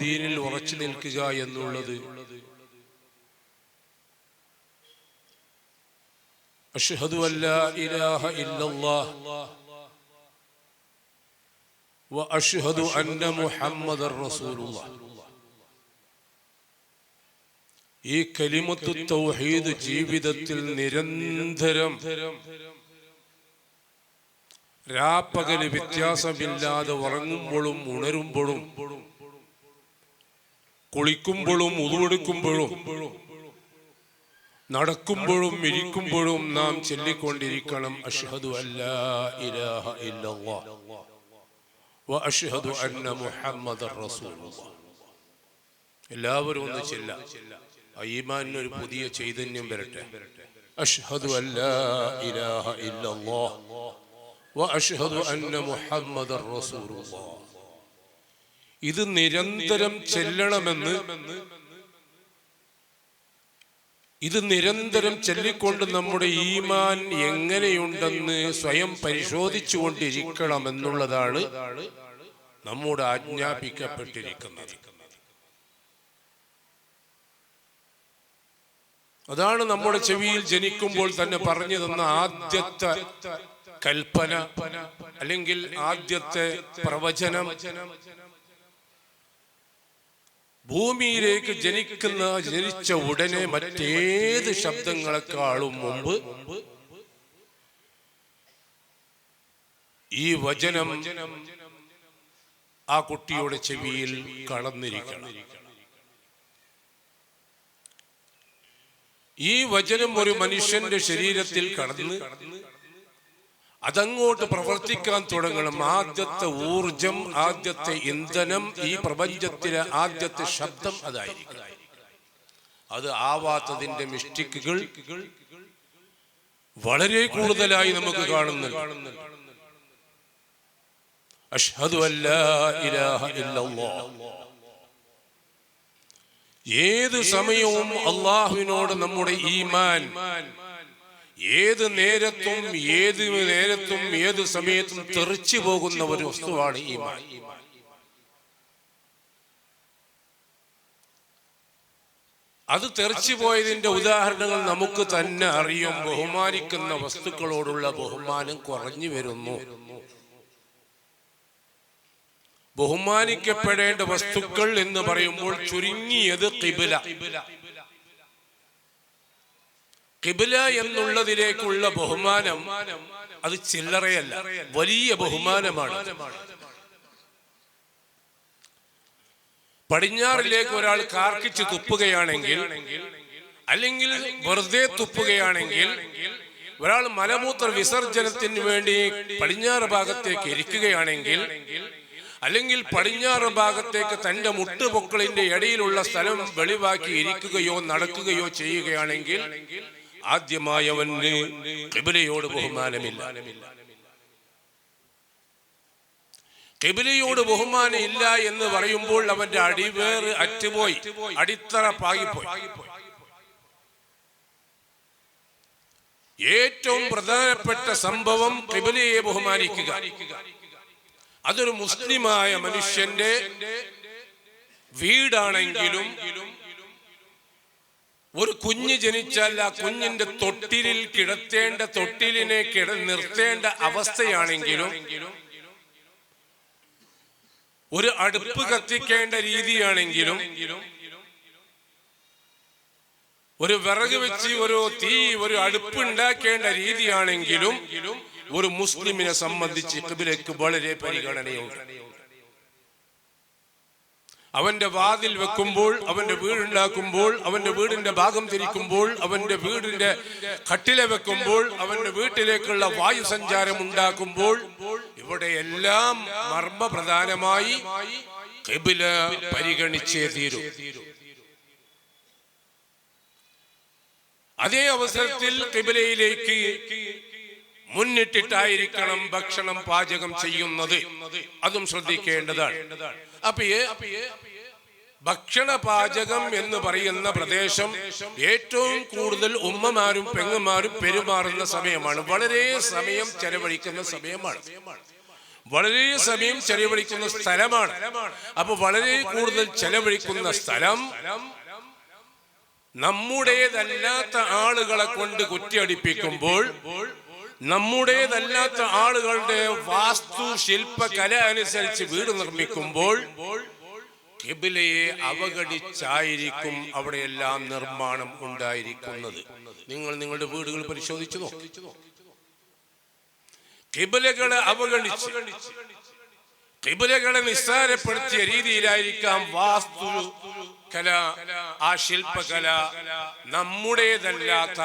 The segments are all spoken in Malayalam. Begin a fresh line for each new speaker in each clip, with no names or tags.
ദീനിൽ ഉറച്ചു നിൽക്കുക എന്നുള്ളത് അഷ്ഹദു അല്ലാ ഇലാഹ ഇല്ലല്ലാഹ് വ അഷ്ഹദു അന്ന മുഹമ്മദർ റസൂലുള്ളാഹ്. ഈ കലിമത്തു തൗഹീദ് ജീവിതത്തിൽ നിരന്തരം രാപ്പകല് വ്യത്യാസമില്ലാതെ ഉറങ്ങുമ്പോഴും ഉണരുമ്പോഴും കുളിക്കുമ്പോഴും ഉളുവെടുക്കുമ്പോഴും നടക്കുമ്പോഴും ഇരിക്കുമ്പോഴും നാം ചൊല്ലിക്കൊണ്ടിരിക്കണം അഷ്ഹദു അല്ലാ ഇലാഹ ഇല്ലല്ലാഹ് വ അഷ്ഹദു അന്ന മുഹമ്മദർ റസൂലുള്ളാഹ്. എല്ലാവരും ഒന്ന് ചൊല്ലാം. ഈമാനിന് ഒരു പുതിയ ചൈതന്യം വരട്ടെ. അഷ്ഹദു അല്ലാ ഇലാഹ ഇല്ലല്ലാഹ് വ അഷ്ഹദു അന്ന മുഹമ്മദർ റസൂലുള്ളാഹ്. ഇത് നിരന്തരം ചെല്ലണമെന്ന്, ഇത് നിരന്തരം ചൊല്ലിക്കൊണ്ട് നമ്മുടെ ഈമാൻ എങ്ങനെയുണ്ടെന്ന് സ്വയം പരിശോധിച്ചുകൊണ്ടിരിക്കണം എന്നുള്ളതാണ് നമ്മോട് ആജ്ഞാപിക്കപ്പെട്ടിരിക്കുന്നത്. അതാണ് നമ്മുടെ ചെവിയിൽ ജനിക്കുമ്പോൾ തന്നെ പറഞ്ഞു തന്ന ആദ്യത്തെ കൽപ്പന, അല്ലെങ്കിൽ ആദ്യത്തെ പ്രവചനം. ഭൂമിയിലേക്ക് ജനിച്ച ഉടനെ മറ്റേത് ശബ്ദങ്ങളെക്കാളും മുമ്പ് ഈ വചനം ആ കുട്ടിയുടെ ചെവിയിൽ കടന്നിരിക്കണം. ഈ വചനം ഒരു മനുഷ്യന്റെ ശരീരത്തിൽ കടന്ന് അതങ്ങോട്ട് പ്രവർത്തിക്കാൻ തുടങ്ങണം. ആദ്യത്തെ ഊർജം, ആദ്യത്തെ ഇന്ധനം, ഈ പ്രപഞ്ചത്തിലെ ആദ്യത്തെ ശബ്ദം അതായിരിക്കും. അത് ആവാത്തതിന്റെ മിസ്റ്റേക്കുകൾ വളരെ കൂടുതലായി നമുക്ക് കാണുന്നുണ്ട്. അഷ്ഹദു അല്ലാ ഇലാഹ ഇല്ലല്ലാഹ്. ഏത് സമയവും അല്ലാഹുവിനോട് നമ്മുടെ ഈമാൻ ഏത് നേരത്തും ഏത് സമയത്തും തെറിച്ചു പോകുന്ന ഒരു വസ്തുവാണ് ഈമാൻ. അത് തെറിച്ചു പോയതിന്റെ ഉദാഹരണങ്ങൾ നമുക്ക് തന്നെ അറിയാം. ബഹുമാനിക്കുന്ന വസ്തുക്കളോടുള്ള ബഹുമാനം കുറഞ്ഞു വരുന്നു. ബഹുമാനിക്കപ്പെടേണ്ട വസ്തുക്കൾ എന്ന് പറയുമ്പോൾ ചുരുങ്ങിയത് ഖിബ്ല. ഖിബ്ല എന്നുള്ളതിലേക്കുള്ള ബഹുമാനം അത് ചില്ലറയല്ല, വലിയ ബഹുമാനമാണ്. പടിഞ്ഞാറിലേക്ക് ഒരാൾ കാർക്കിച്ച് തുപ്പുകയാണെങ്കിൽ, അല്ലെങ്കിൽ വെറുതെ തുപ്പുകയാണെങ്കിൽ, ഒരാൾ മലമൂത്ര വിസർജനത്തിന് വേണ്ടി പടിഞ്ഞാറ് ഭാഗത്തേക്ക് ഇരിക്കുകയാണെങ്കിൽ, അല്ലെങ്കിൽ പടിഞ്ഞാറ് ഭാഗത്തേക്ക് തന്റെ മുട്ടുപൊക്കളിന്റെ ഇടയിലുള്ള സ്ഥലം വെളിവാക്കി ഇരിക്കുകയോ നടക്കുകയോ ചെയ്യുകയാണെങ്കിൽ ആദ്യമായി അവന് ഖിബ്ലയോട് ബഹുമാനമില്ല. ഖിബ്ലയോട് ബഹുമാനം ഇല്ല എന്ന് പറയുമ്പോൾ അവന്റെ അടിവേറ് അറ്റുപോയി, അടിത്തറ പാകിപ്പോയി. ഏറ്റവും പ്രധാനപ്പെട്ട സംഭവം ഖിബ്ലയെ ബഹുമാനിക്കുക. അതൊരു മുസ്ലിമായ മനുഷ്യന്റെ വീടാണെങ്കിലും, ഒരു കുഞ്ഞ് ജനിച്ചാൽ ആ കുഞ്ഞിന്റെ തൊട്ടിലിൽ കിടത്തേണ്ട, തൊട്ടിലിനെ നിർത്തേണ്ട അവസ്ഥയാണെങ്കിലും, ഒരു അടുപ്പ് കത്തിക്കേണ്ട രീതിയാണെങ്കിലും, ഒരു വിറക് വെച്ച് ഒരു അടുപ്പ് ഉണ്ടാക്കേണ്ട രീതിയാണെങ്കിലും, ഒരു മുസ്ലിമിനെ സംബന്ധിച്ച് ഖിബ്ലയ്ക്ക് വളരെ പരിഗണനയുണ്ട്. അവന്റെ വാതിൽ വെക്കുമ്പോൾ, അവന്റെ വീടുണ്ടാക്കുമ്പോൾ, അവന്റെ വീടിന്റെ ഭാഗം തിരിക്കുമ്പോൾ, അവന്റെ വീടിന്റെ കട്ടില വെക്കുമ്പോൾ, അവന്റെ വീട്ടിലേക്കുള്ള വായു സഞ്ചാരം ഉണ്ടാക്കുമ്പോൾ, ഇവിടെയെല്ലാം മർമ്മപ്രധാനമായി ഖിബ്ല പരിഗണിച്ചേ തീരൂ. അതേ അവസരത്തിൽ ഖിബ്ലയിലേക്ക് മുന്നിട്ടിട്ടായിരിക്കണം ഭക്ഷണം പാചകം ചെയ്യുന്നത്. അതും ശ്രദ്ധിക്കേണ്ടതാണ്. അപ്പൊ ഭക്ഷണ പാചകം എന്ന് പറയുന്ന പ്രദേശം ഏറ്റവും കൂടുതൽ ഉമ്മമാരും പെങ്ങന്മാരും പെരുമാറുന്ന സമയമാണ്. വളരെ സമയം ചെലവഴിക്കുന്ന സമയമാണ്. വളരെ സമയം ചെലവഴിക്കുന്ന സ്ഥലമാണ്. അപ്പൊ വളരെ കൂടുതൽ ചെലവഴിക്കുന്ന സ്ഥലം നമ്മുടേതല്ലാത്ത ആളുകളെ കൊണ്ട് കുറ്റിയടിപ്പിക്കുമ്പോൾ, നമ്മുടേതല്ലാത്ത ആളുകളുടെ വാസ്തു ശില്പകല അനുസരിച്ച് വീട് നിർമ്മിക്കുമ്പോൾ ഖിബ്ലയെ അവഗണിച്ചായിരിക്കും അവിടെയെല്ലാം നിർമ്മാണം ഉണ്ടായിരിക്കുന്നത്. നിങ്ങൾ നിങ്ങളുടെ വീടുകൾ പരിശോധിച്ചു നോക്കൂ. ഖിബ്ലകളെ അവഗണിച്ച്, ഖിബ്ലകളെ നിസ്സാരപ്പെടുത്തിയ രീതിയിലായിരിക്കാം വാസ്തു കല, ആ ശില്പകല. നമ്മുടേതല്ലാത്ത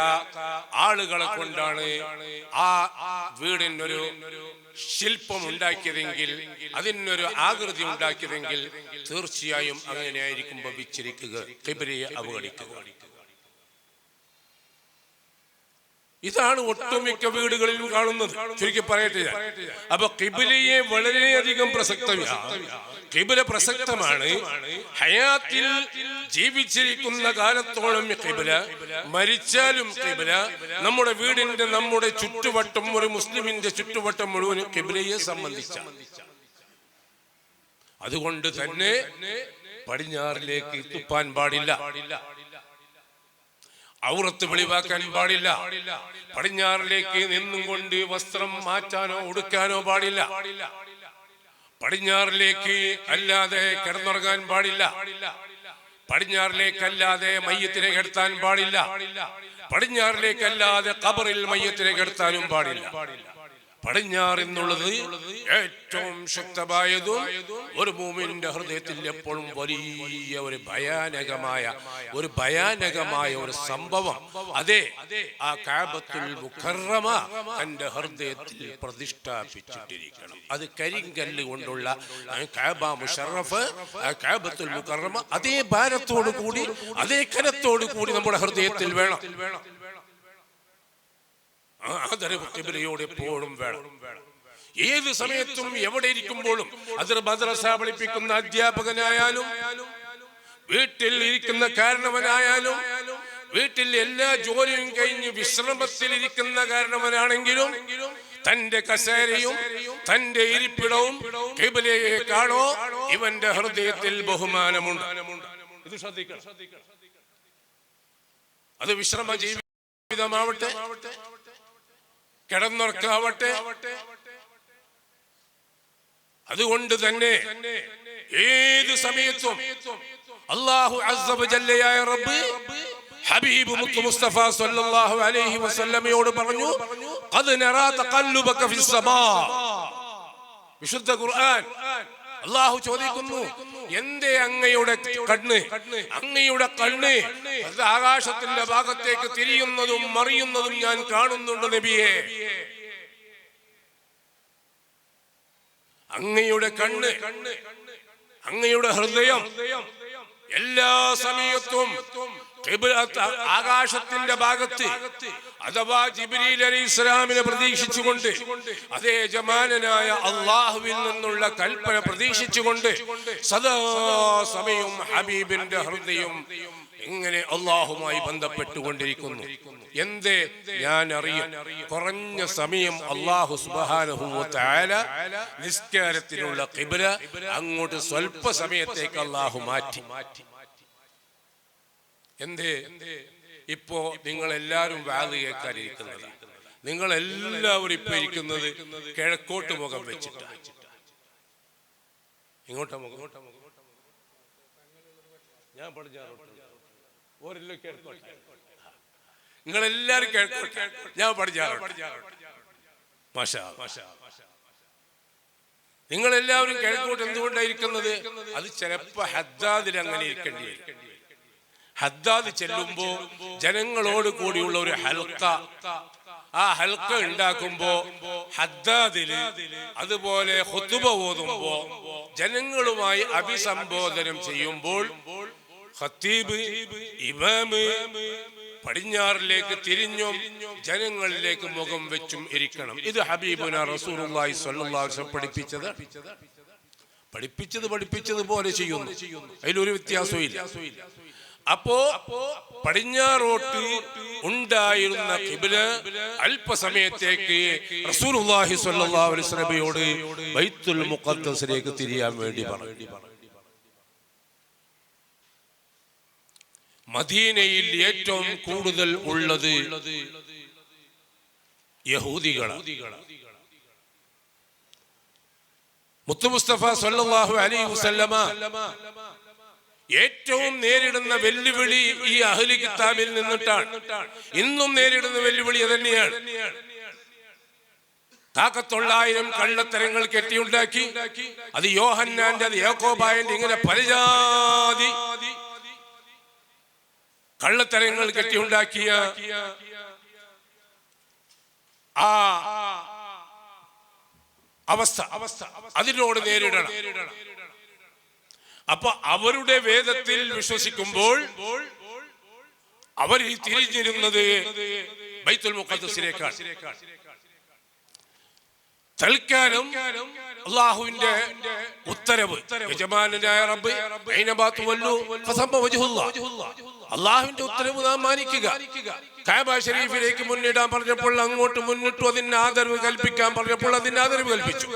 ആളുകളെ കൊണ്ടാണ് ആ വീടിനൊരു ശില്പം ഉണ്ടാക്കിയതെങ്കിൽ, അതിനൊരു ആകൃതി ഉണ്ടാക്കിയതെങ്കിൽ തീർച്ചയായും അങ്ങനെയായിരിക്കും ഭവിച്ചിരിക്കുക. ഖിബ്ലയെ അവഗണിക്കുക. ഇതാണ് ഒട്ടുമിക്ക വീടുകളിലും കാണുന്നത്. ചുരുക്കി പറയട്ടെ. അപ്പൊ ഖിബ്ലയെ വളരെയധികം ഖിബ്ല പ്രസക്തമാണ്. ഹയാത്തിൽ ജീവിച്ചിരിക്കുന്ന കാലത്തോളം ഖിബ്ല, മരിച്ചാലും ഖിബ്ല. നമ്മുടെ വീടിന്റെ, നമ്മുടെ ചുറ്റുവട്ടം, ഒരു മുസ്ലിമിന്റെ ചുറ്റുവട്ടം മുഴുവനും ഖിബ്ലയെ സംബന്ധിച്ച. അതുകൊണ്ട് തന്നെ പടിഞ്ഞാറിലേക്ക് തുപ്പാൻ പാടില്ല, ഔറത്ത് വെളിവാക്കാൻ പാടില്ല, പടിഞ്ഞാറിലേക്ക് നിന്നും കൊണ്ട് വസ്ത്രം മാറ്റാനോ ഉടുക്കാനോ പാടില്ല, പടിഞ്ഞാറിലേക്ക് അല്ലാതെ കിടന്നുറങ്ങാൻ പാടില്ല, പടിഞ്ഞാറിലേക്കല്ലാതെ മയ്യത്തിനെ കിടത്താൻ പാടില്ല, പടിഞ്ഞാറിലേക്കല്ലാതെ ഖബറിൽ മയ്യത്തിനെ കിടത്താനും പാടില്ല. പടിഞ്ഞാറ് എന്നുള്ളത് ഏറ്റവും ശക്തമായതും ഒരു മുഅ്മിനിന്റെ ഹൃദയത്തിൽ എപ്പോഴും വലിയ ഒരു ഭയാനകമായ ഒരു സംഭവം. അതെ, ആ കഅബത്തുൽ മുകറമ തന്റെ ഹൃദയത്തിൽ പ്രതിഷ്ഠാപിച്ചിട്ടിരിക്കണം. അത് കരിങ്കല്ല് കൊണ്ടുള്ള കഅബ മുശറഫ്, കഅബത്തുൽ മുകറമ അതേ ഭാരത്തോടു കൂടി, അതേ കനത്തോടു കൂടി നമ്മുടെ ഹൃദയത്തിൽ വേണം. ആദരവ് ഖിബ്ലയോട് എപ്പോഴും വേണം. ഏത് സമയത്തും എവിടെ ഇരിക്കുമ്പോഴും, അത് മദ്രസ പഠിപ്പിക്കുന്ന അധ്യാപകനായാലും, വീട്ടിൽ ഇരിക്കുന്ന കാരണവനായാലും, വീട്ടിൽ എല്ലാ ജോലിയും കഴിഞ്ഞ് വിശ്രമത്തിൽ ഇരിക്കുന്ന കാരണവനാണെങ്കിലും, തന്റെ കസേരയും തന്റെ ഇരിപ്പിടവും ഖിബ്ലയെ കാണോ, ഇവന്റെ ഹൃദയത്തിൽ ബഹുമാനമുണ്ട്. ഇത് ശ്രദ്ധിക്കണം. അത് വിശ്രമ ജീവിതമാവട്ടെ, കിടന്നുറക്കാവട്ടെ. അതുകൊണ്ട് തന്നെ ഏത് സമയത്തും അല്ലാഹു അസ്സ വജല്ലയായ റബ്ബ് ഹബീബ് മുത്ത് മുസ്തഫ സല്ലല്ലാഹു അലൈഹി വസല്ലമയോട് പറഞ്ഞു, ഖദ് നറാ തഖല്ലുബക ഫിസ് സമാ. വിശുദ്ധ ഖുർആൻ അല്ലാഹു ചോദിക്കുന്നു, എന്തേ അങ്ങയുടെ കണ്ണ് ആകാശത്തിന്റെ ഭാഗത്തേക്ക് തിരിയുന്നതും മറിയുന്നതും ഞാൻ കാണുന്നുണ്ട് നബിയെ. അങ്ങയുടെ കണ്ണ്, അങ്ങയുടെ ഹൃദയം എല്ലാ സമയത്തും ആകാശത്തിന്റെ ഭാഗത്ത്, അഥവാ ജിബ്രീൽ അലൈഹിസ്സലാമിനെ പ്രതീക്ഷിച്ചുകൊണ്ട്, അതേ ജമാനനായ അള്ളാഹുവിൽ നിന്നുള്ള കൽപ്പന പ്രതീക്ഷിച്ചുകൊണ്ട് സദാ സമയം ഹബീബിന്റെ ഹൃദയം ഇങ്ങനെ അള്ളാഹുമായി ബന്ധപ്പെട്ടുകൊണ്ടിരിക്കുന്നു. എന്തേ? ഞാൻ അറിയും, കുറഞ്ഞ സമയം അള്ളാഹു സുബ്ഹാനഹു വ തആല നിസ്കാരത്തിനുള്ള ഖിബ്ല അങ്ങോട്ട് സ്വൽപ്പ സമയത്തേക്ക് അള്ളാഹു മാറ്റി. എന്തേ? ഇപ്പോ നിങ്ങൾ എല്ലാവരും വാദ് കേൾക്കാനിരിക്കുന്നത്, നിങ്ങൾ എല്ലാവരും ഇപ്പൊ ഇരിക്കുന്നത് കിഴക്കോട്ട് മുഖം വെച്ചിട്ട്. ഇങ്ങോട്ടാ മുഖം? ഞാൻ പടിഞ്ഞാറോട്ട്. ഓരെല്ലാം കിഴക്കോട്ട്. നിങ്ങളെല്ലാരും കിഴക്കോട്ട്, ഞാൻ പടിഞ്ഞാറോട്ട്. മാഷാ മാഷാ. നിങ്ങളെല്ലാവരും കിഴക്കോട്ട് എന്തുകൊണ്ടായിരിക്കുന്നത്? അത് ചിലപ്പോ ഹദ്ദാദിൽ അങ്ങനെ ഇരിക്കേണ്ടി വരും. ഹദ്ദാദ് ചെല്ലുമ്പോ ജനങ്ങളോട് കൂടിയുള്ള ഒരു ഹൽക്ക, ആ ഹൽക്ക ഉണ്ടാക്കുമ്പോ ഹദ്ദാദില് അതുപോലെ ഖുതുബ ഓതുമ്പോ ജനങ്ങളുമായി അഭിസംബോധനം ചെയ്യുമ്പോൾ ഖത്തീബ്, ഇമാമ് പടിഞ്ഞാറിലേക്ക് തിരിഞ്ഞും ജനങ്ങളിലേക്ക് മുഖം വെച്ചും ഇരിക്കണം. ഇത് ഹബീബുന റസൂലുള്ളാഹി സ്വല്ലല്ലാഹു അലൈഹി വസല്ലം പഠിപ്പിച്ചതുപോലെ ചെയ്യുന്നു. അതിലൊരു വ്യത്യാസവും ഇല്ല. അപ്പോ പടിഞ്ഞാറോട്ട് ഉണ്ടായിരുന്ന ഖിബ്ല അല്പസമയത്തേക്ക് റസൂലുള്ളാഹി സ്വല്ലല്ലാഹു അലൈഹി വസല്ലമയോട് ബൈത്തുൽ മുഖദ്ദസിലേക്ക് തിരിയാൻ വേണ്ടി പറഞ്ഞു. മദീനയിൽ ഏറ്റവും കൂടുതൽ ഉള്ളത് യഹൂദികളാണ്. മുത്തു മുസ്തഫ സ്വല്ലല്ലാഹു അലൈഹി വസല്ലമ ഏറ്റവും നേരിടുന്ന വെല്ലുവിളി ഈ അഹ്ലി കിതാബിൽ നിന്നിട്ടാണ്. ഇന്നും നേരിടുന്ന വെല്ലുവിളി തന്നെയാണ്. താക്കത്തൊള്ളായിരം കള്ളത്തരങ്ങൾ കെട്ടിയുണ്ടാക്കി, അത് യോഹന്നാന്റെ, അത് യാക്കോബായന്റെ, ഇങ്ങനെ പലജാതി കള്ളത്തരങ്ങൾ കെട്ടിയുണ്ടാക്കിയ ആ അവസ്ഥ അതിനോട് നേരിടണം. അപ്പൊ അവരുടെ വേദത്തിൽ വിശ്വസിക്കുമ്പോൾ അവർ തിരിഞ്ഞിരുന്നത് ബൈത്തുൽ മുഖദ്ദസിലേക്കാണ്. തൽക്കാലം അല്ലാഹുവിന്റെ ഉത്തരവ്, യജമാനനായ റബ്ബ് ഐനമാ തുവല്ലു ഫസമ്മ വജ്ഹുല്ലാഹ്, അല്ലാഹുവിന്റെ ഉത്തരവ് നാം മാനിക്കുക. കഅബ ശരീഫിലേക്ക് മുന്നിടാൻ പറഞ്ഞപ്പോൾ അങ്ങോട്ട് മുന്നിട്ടു, അതിന് ആദരവ് കൽപ്പിക്കാൻ പറഞ്ഞപ്പോൾ അതിന് ആദരവ് കൽപ്പിച്ചു.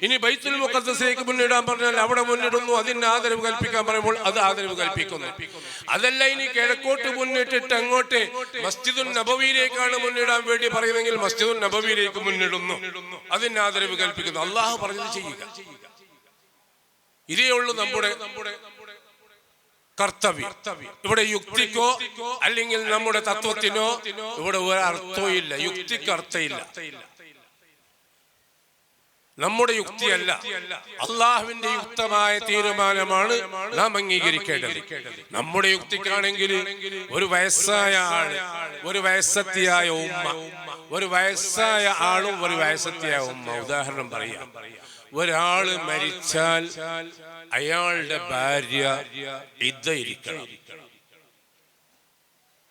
ഇനി ബൈത്തുൽ മുഖദ്ദസിലേക്ക് മുന്നിടാൻ പറഞ്ഞാൽ അവിടെ മുന്നിടുന്നു, അതിന് ആദരവ് കൽപ്പിക്കാൻ പറയുമ്പോൾ അത് ആദരവ് കൽപ്പിക്കുന്നു. അതല്ല, ഇനി കിഴക്കോട്ട് മുന്നിട്ടിട്ട് അങ്ങോട്ട് മസ്ജിദുൻ നബവിയിലേക്കാണ് മുന്നിടാൻ വേണ്ടി പറയുന്നെങ്കിൽ മസ്ജിദുൻ നബവിയിലേക്ക് മുന്നിടുന്നു, അതിന് ആദരവ് കൽപ്പിക്കുന്നു. അള്ളാഹു പറഞ്ഞത് ചെയ്യുക. ഇതേ ഉള്ളൂ നമ്മുടെ കർത്തവ്യം. ഇവിടെ യുക്തിക്കോ അല്ലെങ്കിൽ നമ്മുടെ തത്വത്തിനോ ഇവിടെ ഒരു അർത്ഥവും ഇല്ല. യുക്തിക്ക് അർത്ഥമില്ല. നമ്മുടെ യുക്തിയല്ല, അള്ളാഹുവിന്റെ യുക്തമായ തീരുമാനമാണ് നാം അംഗീകരിക്കേണ്ടത്. നമ്മുടെ യുക്തിക്കാണെങ്കിൽ ഒരു വയസ്സായ ആള്, ഒരു വയസ്സത്തിയായ ഉമ്മ, ഒരു വയസ്സായ ആളും ഒരു വയസ്സത്തിയായ ഉമ്മ, ഉദാഹരണം പറയാം, ഒരാള് മരിച്ചാൽ അയാളുടെ ഭാര്യ ഇരിക്കണം.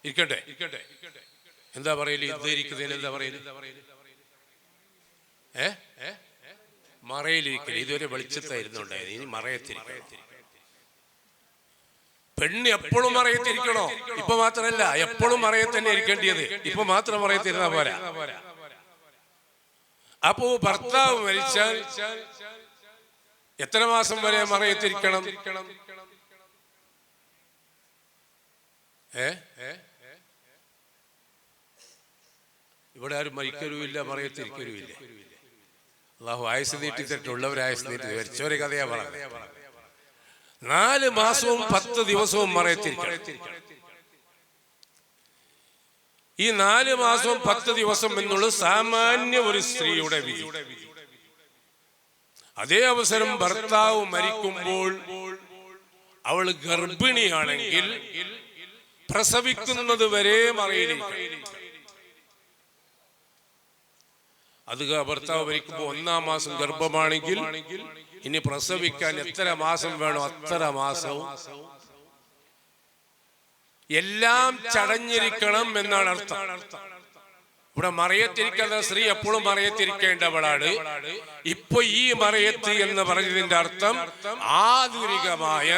ഇരിക്കട്ടെ, എന്താ പറയല്? ഇരിക്കുന്നതിന് എന്താ പറയല്? മറയിലിരിക്കല്. ഇതുവരെ വെളിച്ചത്തായിരുന്നുണ്ടായത്, ഇനി മറയത്തിരിക്കണം. പെണ്ണ് എപ്പോഴും മറയത്തിരിക്കണോ? ഇപ്പൊ മാത്രമല്ല, എപ്പോഴും മറയത്ത് തന്നെ ഇരിക്കേണ്ടത്. ഇപ്പൊ മാത്രം മറയത്തിരുന്നാ പോരാ. അപ്പോ ഭർത്താവ് മരിച്ചാൽ എത്ര മാസം വരെ മറയത്തിരിക്കണം? ഇവിടെ ആരും മരിക്കരുമില്ല, മറയത്തിരിക്കരുമില്ല. അള്ളാഹു ആയുസ് നീട്ടിത്തട്ടുള്ളവർ ആയുസ് നീട്ടി. മരിച്ചവരെ കഥയാ പറഞ്ഞത്. 4 മാസവും 10 ദിവസവും മറയത്തിരിക്കണം. ഈ 4 മാസവും 10 ദിവസം എന്നുള്ളത് സാമാന്യ ഒരു സ്ത്രീയുടെ വിധി. അതേ അവസരം ഭർത്താവ് മരിക്കുമ്പോൾ അവൾ ഗർഭിണിയാണെങ്കിൽ പ്രസവിക്കുന്നത് വരെ മറയിലിരിക്കണം. അത് ഭർത്താവ് മരിക്കുമ്പോൾ 1-ാം മാസം ഗർഭമാണെങ്കിൽ ഇനി പ്രസവിക്കാൻ എത്ര മാസം വേണോ അത്ര മാസവും എല്ലാം ചടഞ്ഞിരിക്കണം എന്നാണ് അർത്ഥം. ഇവിടെ മറയത്തിരിക്കുന്ന സ്ത്രീ എപ്പോഴും മറയത്തിരിക്കേണ്ടവളാണ്. ഇപ്പൊ ഈ മറയത്ത് എന്ന് പറഞ്ഞതിന്റെ അർത്ഥം ആധുനികമായ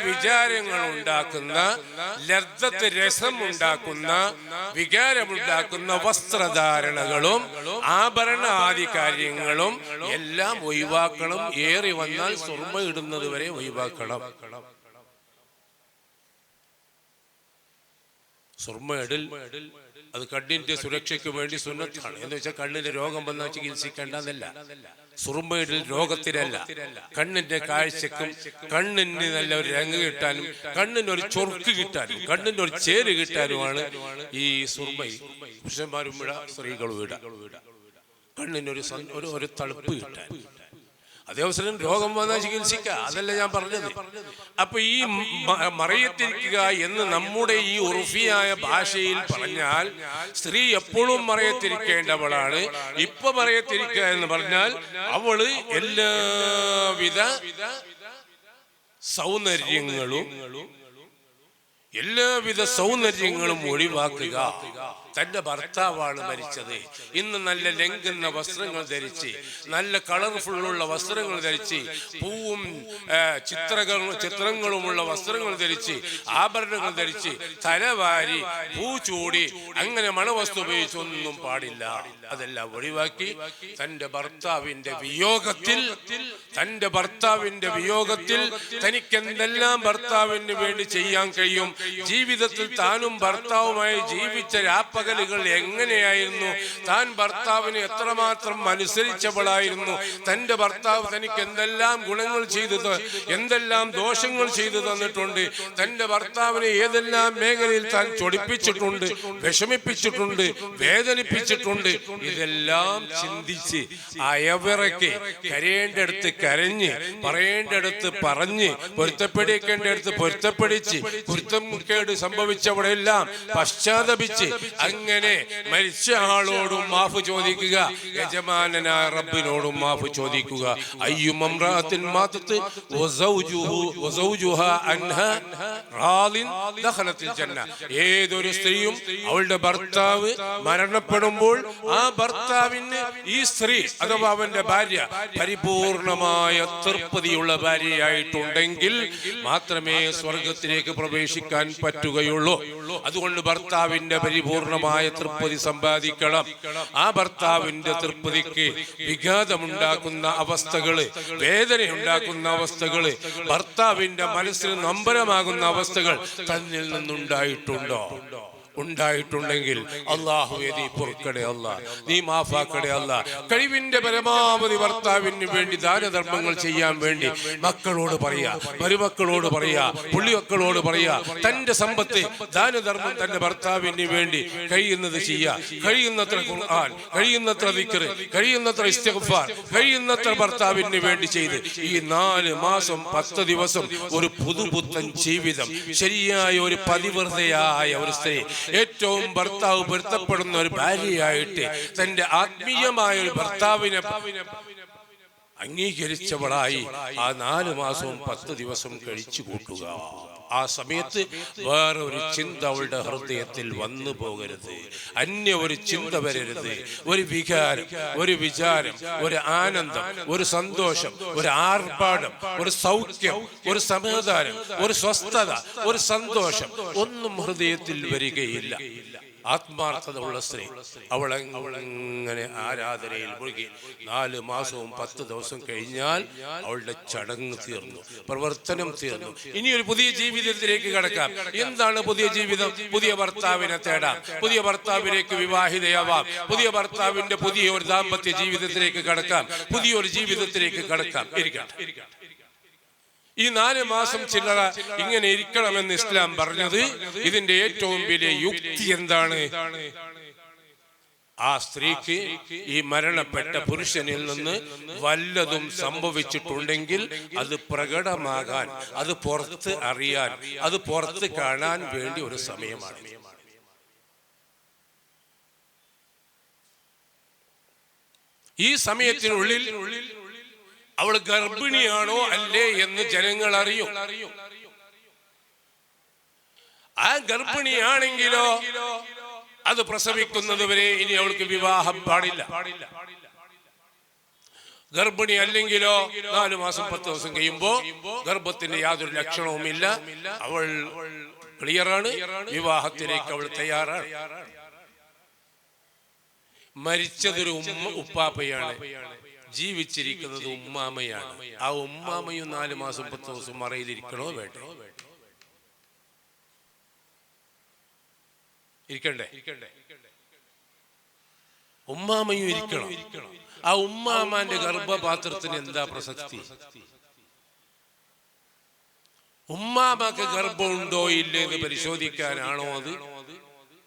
വിചാരങ്ങൾ ഉണ്ടാക്കുന്ന, ലദ്ദത്ത് രസം ഉണ്ടാക്കുന്ന, വികാരമുണ്ടാക്കുന്ന വസ്ത്രധാരണകളും ആഭരണ ആദി കാര്യങ്ങളും എല്ലാം ഒഴിവാക്കണം. ഏറി വന്നാൽ സുർമ ഇടുന്നത് വരെ ഒഴിവാക്കണം. സുർമ ഇടൽ അത് കണ്ണിന്റെ സുരക്ഷയ്ക്ക് വേണ്ടി സുന്നത്താണ്. എന്ന് വെച്ചാൽ കണ്ണിന് രോഗം വന്നാൽ ചികിത്സിക്കേണ്ടതല്ല. സുറുമയിടൽ രോഗത്തിനല്ല, കണ്ണിന്റെ കാഴ്ചക്കും കണ്ണിന് നല്ല ഒരു രംഗ് കിട്ടാനും കണ്ണിനൊരു ചൊർക്ക് കിട്ടാനും കണ്ണിന്റെ ഒരു ചേര് കിട്ടാനുമാണ് ഈ സുർമ. പുരുഷന്മാരും ഇട, സ്ത്രീകളും ഇട. കണ്ണിനൊരു തണുപ്പ് കിട്ടാൻ. അതേ അവസരം രോഗം വന്നാൽ ചികിത്സിക്കുക, അതല്ല ഞാൻ പറഞ്ഞത്. അപ്പൊ ഈ മറയത്തിരിക്കുക എന്ന് നമ്മുടെ ഈ ഉറുഫിയായ ഭാഷയിൽ പറഞ്ഞാൽ സ്ത്രീ എപ്പോഴും മറയത്തിരിക്കേണ്ടവളാണ്. ഇപ്പൊ മറയത്തിരിക്കുക എന്ന് പറഞ്ഞാൽ അവള് എല്ലാവിധ സൗന്ദര്യങ്ങളും എല്ലാവിധ സൗന്ദര്യങ്ങളും ഒഴിവാക്കുക. തന്റെ ഭർത്താവാണ് മരിച്ചത്, ഇന്ന് നല്ല ലംഘുന്ന വസ്ത്രങ്ങൾ ധരിച്ച്, നല്ല കളർഫുള്ളുള്ള വസ്ത്രങ്ങൾ ധരിച്ച്, പൂവും ചിത്രങ്ങളുമുള്ള വസ്ത്രങ്ങൾ ധരിച്ച്, ആഭരണങ്ങൾ ധരിച്ച്, തലവാരി പൂ ചൂടി അങ്ങനെ മണവസ്തു ഉപയോഗിച്ചൊന്നും പാടില്ല. അതെല്ലാം ഒഴിവാക്കി തന്റെ ഭർത്താവിന്റെ വിയോഗത്തിൽ തനിക്ക് എന്തെല്ലാം ഭർത്താവിന് വേണ്ടി ചെയ്യാൻ കഴിയും, ജീവിതത്തിൽ താനും ഭർത്താവുമായി ജീവിച്ച രാപ്പകലുകൾ എങ്ങനെയായിരുന്നു, താൻ ഭർത്താവിന് എത്രമാത്രം അനുസരിച്ചവളായിരുന്നു, തന്റെ ഭർത്താവ് തനിക്ക് എന്തെല്ലാം ഗുണങ്ങൾ ചെയ്തു, എന്തെല്ലാം ദോഷങ്ങൾ ചെയ്തു തന്നിട്ടുണ്ട്, തന്റെ ഭർത്താവിനെ ഏതെല്ലാം മേഖലയിൽ താൻ ചൊടിപ്പിച്ചിട്ടുണ്ട്, വിഷമിപ്പിച്ചിട്ടുണ്ട്, വേദനിപ്പിച്ചിട്ടുണ്ട്, ഇതെല്ലാം ചിന്തിച്ച് അയവിറക്കി കരയേണ്ടടുത്ത് കരഞ്ഞ്, പറയേണ്ടടുത്ത് പറഞ്ഞ്, പൊരുത്തപ്പെടിക്കേണ്ടടുത്ത് പൊരുത്തപ്പെടിച്ച്, കുരുത്തംകേട് സംഭവിച്ചവിടെയെല്ലാം പശ്ചാത്തപിച്ച് അങ്ങനെ മരിച്ച ആളോടും മാഫ് ചോദിക്കുക, യജമാനനായ റബ്ബിനോടും മാഫ് ചോദിക്കുക. അയ്യുമംറാത്തിൻ മാതത്ത് വസൗജുഹാ അൻഹാ റാദിൻ ദഖലത്തിൽ ജന്ന. ഏതൊരു സ്ത്രീയും അവളുടെ ഭർത്താവ് മരണപ്പെടുമ്പോൾ ആ ഭർത്താവിന് ഈ സ്ത്രീ അഥവാ അവന്റെ ഭാര്യ പരിപൂർണമായ തൃപ്തിയുള്ള ഭാര്യയായിട്ടുണ്ടെങ്കിൽ മാത്രമേ സ്വർഗത്തിലേക്ക് പ്രവേശിക്കാൻ പറ്റുകയുള്ളൂ. അതുകൊണ്ട് ഭർത്താവിന്റെ പരിപൂർണമായ തൃപ്തി സമ്പാദിക്കണം. ആ ഭർത്താവിന്റെ തൃപ്തിക്ക് വിഘാതമുണ്ടാക്കുന്ന അവസ്ഥകള്, വേദനയുണ്ടാക്കുന്ന അവസ്ഥകള്, ഭർത്താവിന്റെ മനസ്സിന് നൊമ്പരമാകുന്ന അവസ്ഥകൾ തന്നിൽ നിന്നുണ്ടായിട്ടുണ്ടോ? ഉണ്ടായിട്ടുണ്ടെങ്കിൽ അല്ലാഹുവേ നീ പൊറുക്കണേ അല്ലാ, നീ മാഫാക്കണേ അല്ലാ. കഴിവിന്റെ പരമാവധി ഭർത്താവിന് വേണ്ടി ദാനധർമ്മങ്ങൾ ചെയ്യാൻ വേണ്ടി മക്കളോട് പറയാ, മരുമക്കളോട് പറയാ, പുള്ളിമക്കളോട് പറയാ, തന്റെ സമ്പത്ത് ദാനധർമ്മം തന്റെ ഭർത്താവിന് വേണ്ടി കഴിയുന്നത് ചെയ്യാ. കഴിയുന്നത്ര ഖുർആൻ, കഴിയുന്നത്ര ദിക്ർ, കഴിയുന്നത്ര ഇസ്തിഗ്ഫാർ, കഴിയുന്നത്ര ഭർത്താവിന് വേണ്ടി ചെയ്ത് ഈ 4 മാസം 10 ദിവസം ഒരു പുതുപുത്തൻ ജീവിതം, ശരിയായ ഒരു പതിവ്രതയായ ഒരു സ്ത്രീ, ഏറ്റവും ഭർത്താവ് പൊരുത്തപ്പെടുന്ന ഒരു ഭാര്യയായിട്ട് തന്റെ ആത്മീയമായ ഒരു ഭർത്താവിനെ അംഗീകരിച്ചവളായി ആ 4 മാസവും 10 ദിവസം കഴിച്ചു കൂട്ടുക. ആ സമയത്ത് വേറെ ഒരു ചിന്ത അവളുടെ ഹൃദയത്തിൽ വന്നു പോകരുത്, അന്യ ഒരു ചിന്ത വരരുത്. ഒരു വികാരം, ഒരു വിചാരം, ഒരു ആനന്ദം, ഒരു സന്തോഷം, ഒരു ആർഭാടം, ഒരു സൗഖ്യം, ഒരു സമാധാനം, ഒരു സ്വസ്ഥത, ഒരു സന്തോഷം ഒന്നും ഹൃദയത്തിൽ വരികയില്ല. ആത്മാർത്ഥത ഉള്ള സ്ത്രീ അവളങ്ങനെ ആരാധനയിൽ മുഴുകി 4 മാസവും 10 ദിവസം കഴിഞ്ഞാൽ അവളുടെ ചടങ്ങ് തീർന്നു, പ്രവർത്തനം തീർന്നു. ഇനി ഒരു പുതിയ ജീവിതത്തിലേക്ക് കടക്കാം. എന്താണ് പുതിയ ജീവിതം? പുതിയ ഭർത്താവിനെ തേടാം, പുതിയ ഭർത്താവിലേക്ക് വിവാഹിതയാവാം, പുതിയ ഭർത്താവിന്റെ പുതിയ ഒരു ദാമ്പത്യ ജീവിതത്തിലേക്ക് കടക്കാം, പുതിയൊരു ജീവിതത്തിലേക്ക് കടക്കാം. ഇരിക്കാം. ഈ 4 മാസം ചില്ലറ ഇങ്ങനെ ഇരിക്കണമെന്ന് ഇസ്ലാം പറഞ്ഞത് ഇതിന്റെ ഏറ്റവും വലിയ യുക്തി എന്താണ്? ആ സ്ത്രീക്ക് ഈ മരണപ്പെട്ട പുരുഷനിൽ നിന്ന് വല്ലതും സംഭവിച്ചിട്ടുണ്ടെങ്കിൽ അത് പ്രകടമാകാൻ, അത് പുറത്ത് അറിയാൻ, അത് പുറത്ത് കാണാൻ വേണ്ടി ഒരു സമയമാണ്. ഈ സമയത്തിനുള്ളിൽ അവൾ ഗർഭിണിയാണോ അല്ലേ എന്ന് ജനങ്ങൾ അറിയും. ആ ഗർഭിണിയാണെങ്കിലോ അത് പ്രസവിക്കുന്നത് വരെ ഇനി അവൾക്ക് വിവാഹം പാടില്ല. ഗർഭിണി അല്ലെങ്കിലോ 4 മാസം 10 ദിവസം കഴിയുമ്പോ ഗർഭത്തിന്റെ യാതൊരു ലക്ഷണവുമില്ല, അവൾ ക്ലിയറാണ്, വിവാഹത്തിലേക്ക് അവൾ തയ്യാറാണ്. മരിച്ചതൊരു ഉപ്പാപ്പയാണ്, ജീവിച്ചിരിക്കുന്നത് ഉമ്മാമയാണ്. ആ ഉമ്മാമയും 4 മാസം 10 ദിവസം മറയിലിരിക്കണോ വേണ്ടേ? ഇരിക്കണ്ടേ? ഉമ്മാമയും ഇരിക്കണം. ആ ഉമ്മാമാന്റെ ഗർഭപാത്രത്തിന് എന്താ പ്രസക്തി? ഉമ്മാമക്ക് ഗർഭമുണ്ടോ ഇല്ലേ എന്ന് പരിശോധിക്കാനാണോ അത്?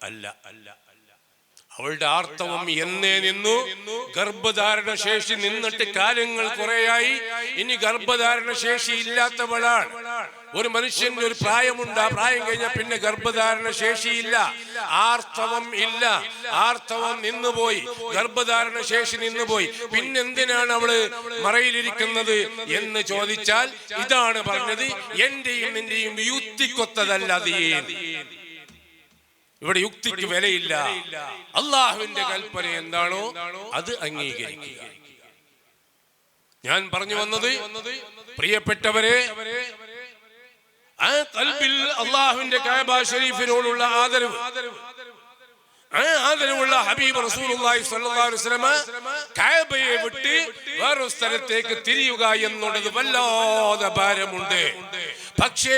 അല്ല. അവളുടെ ആർത്തവം എന്നേ നിന്നു. ഗർഭധാരണ ശേഷി നിന്നിട്ട് കാര്യങ്ങൾ കുറേയായി. ഇനി ഗർഭധാരണ ശേഷി ഇല്ലാത്തവളാണ്. ഒരു മനുഷ്യന് ഒരു പ്രായമുണ്ട്, ആ പ്രായം കഴിഞ്ഞാൽ പിന്നെ ഗർഭധാരണ ശേഷിയില്ല, ആർത്തവം ഇല്ല, ആർത്തവം നിന്നുപോയി, ഗർഭധാരണ ശേഷി നിന്നുപോയി. പിന്നെന്തിനാണ് അവള് മറയിലിരിക്കുന്നത് എന്ന് ചോദിച്ചാൽ ഇതാണ് പറഞ്ഞത്, എന്റെയും നിന്റെയും യുക്തിക്കൊത്തതല്ല അത്. ഇവിടെ യുക്തിക്ക് വിലയില്ല. അള്ളാഹുവിന്റെ കൽപ്പന എന്താണോ അത് അംഗീകരിക്കുക. ഞാൻ പറഞ്ഞു വന്നത്, പ്രിയപ്പെട്ടവരെ, ആ ഖൽബിൽ അള്ളാഹുവിന്റെ കഅബ ശരീഫിനോടുള്ള ആദരവ്, ആ ആദരവുള്ള ഹബീബ് റസൂലുള്ളാഹി സ്വല്ലല്ലാഹു അലൈഹി വസല്ലം കഅബയെ വിട്ട് വേറൊരു സ്ഥലത്തേക്ക് തിരിയുക എന്നുള്ളത് വല്ലാതെ ഭാരമുണ്ട്. പക്ഷേ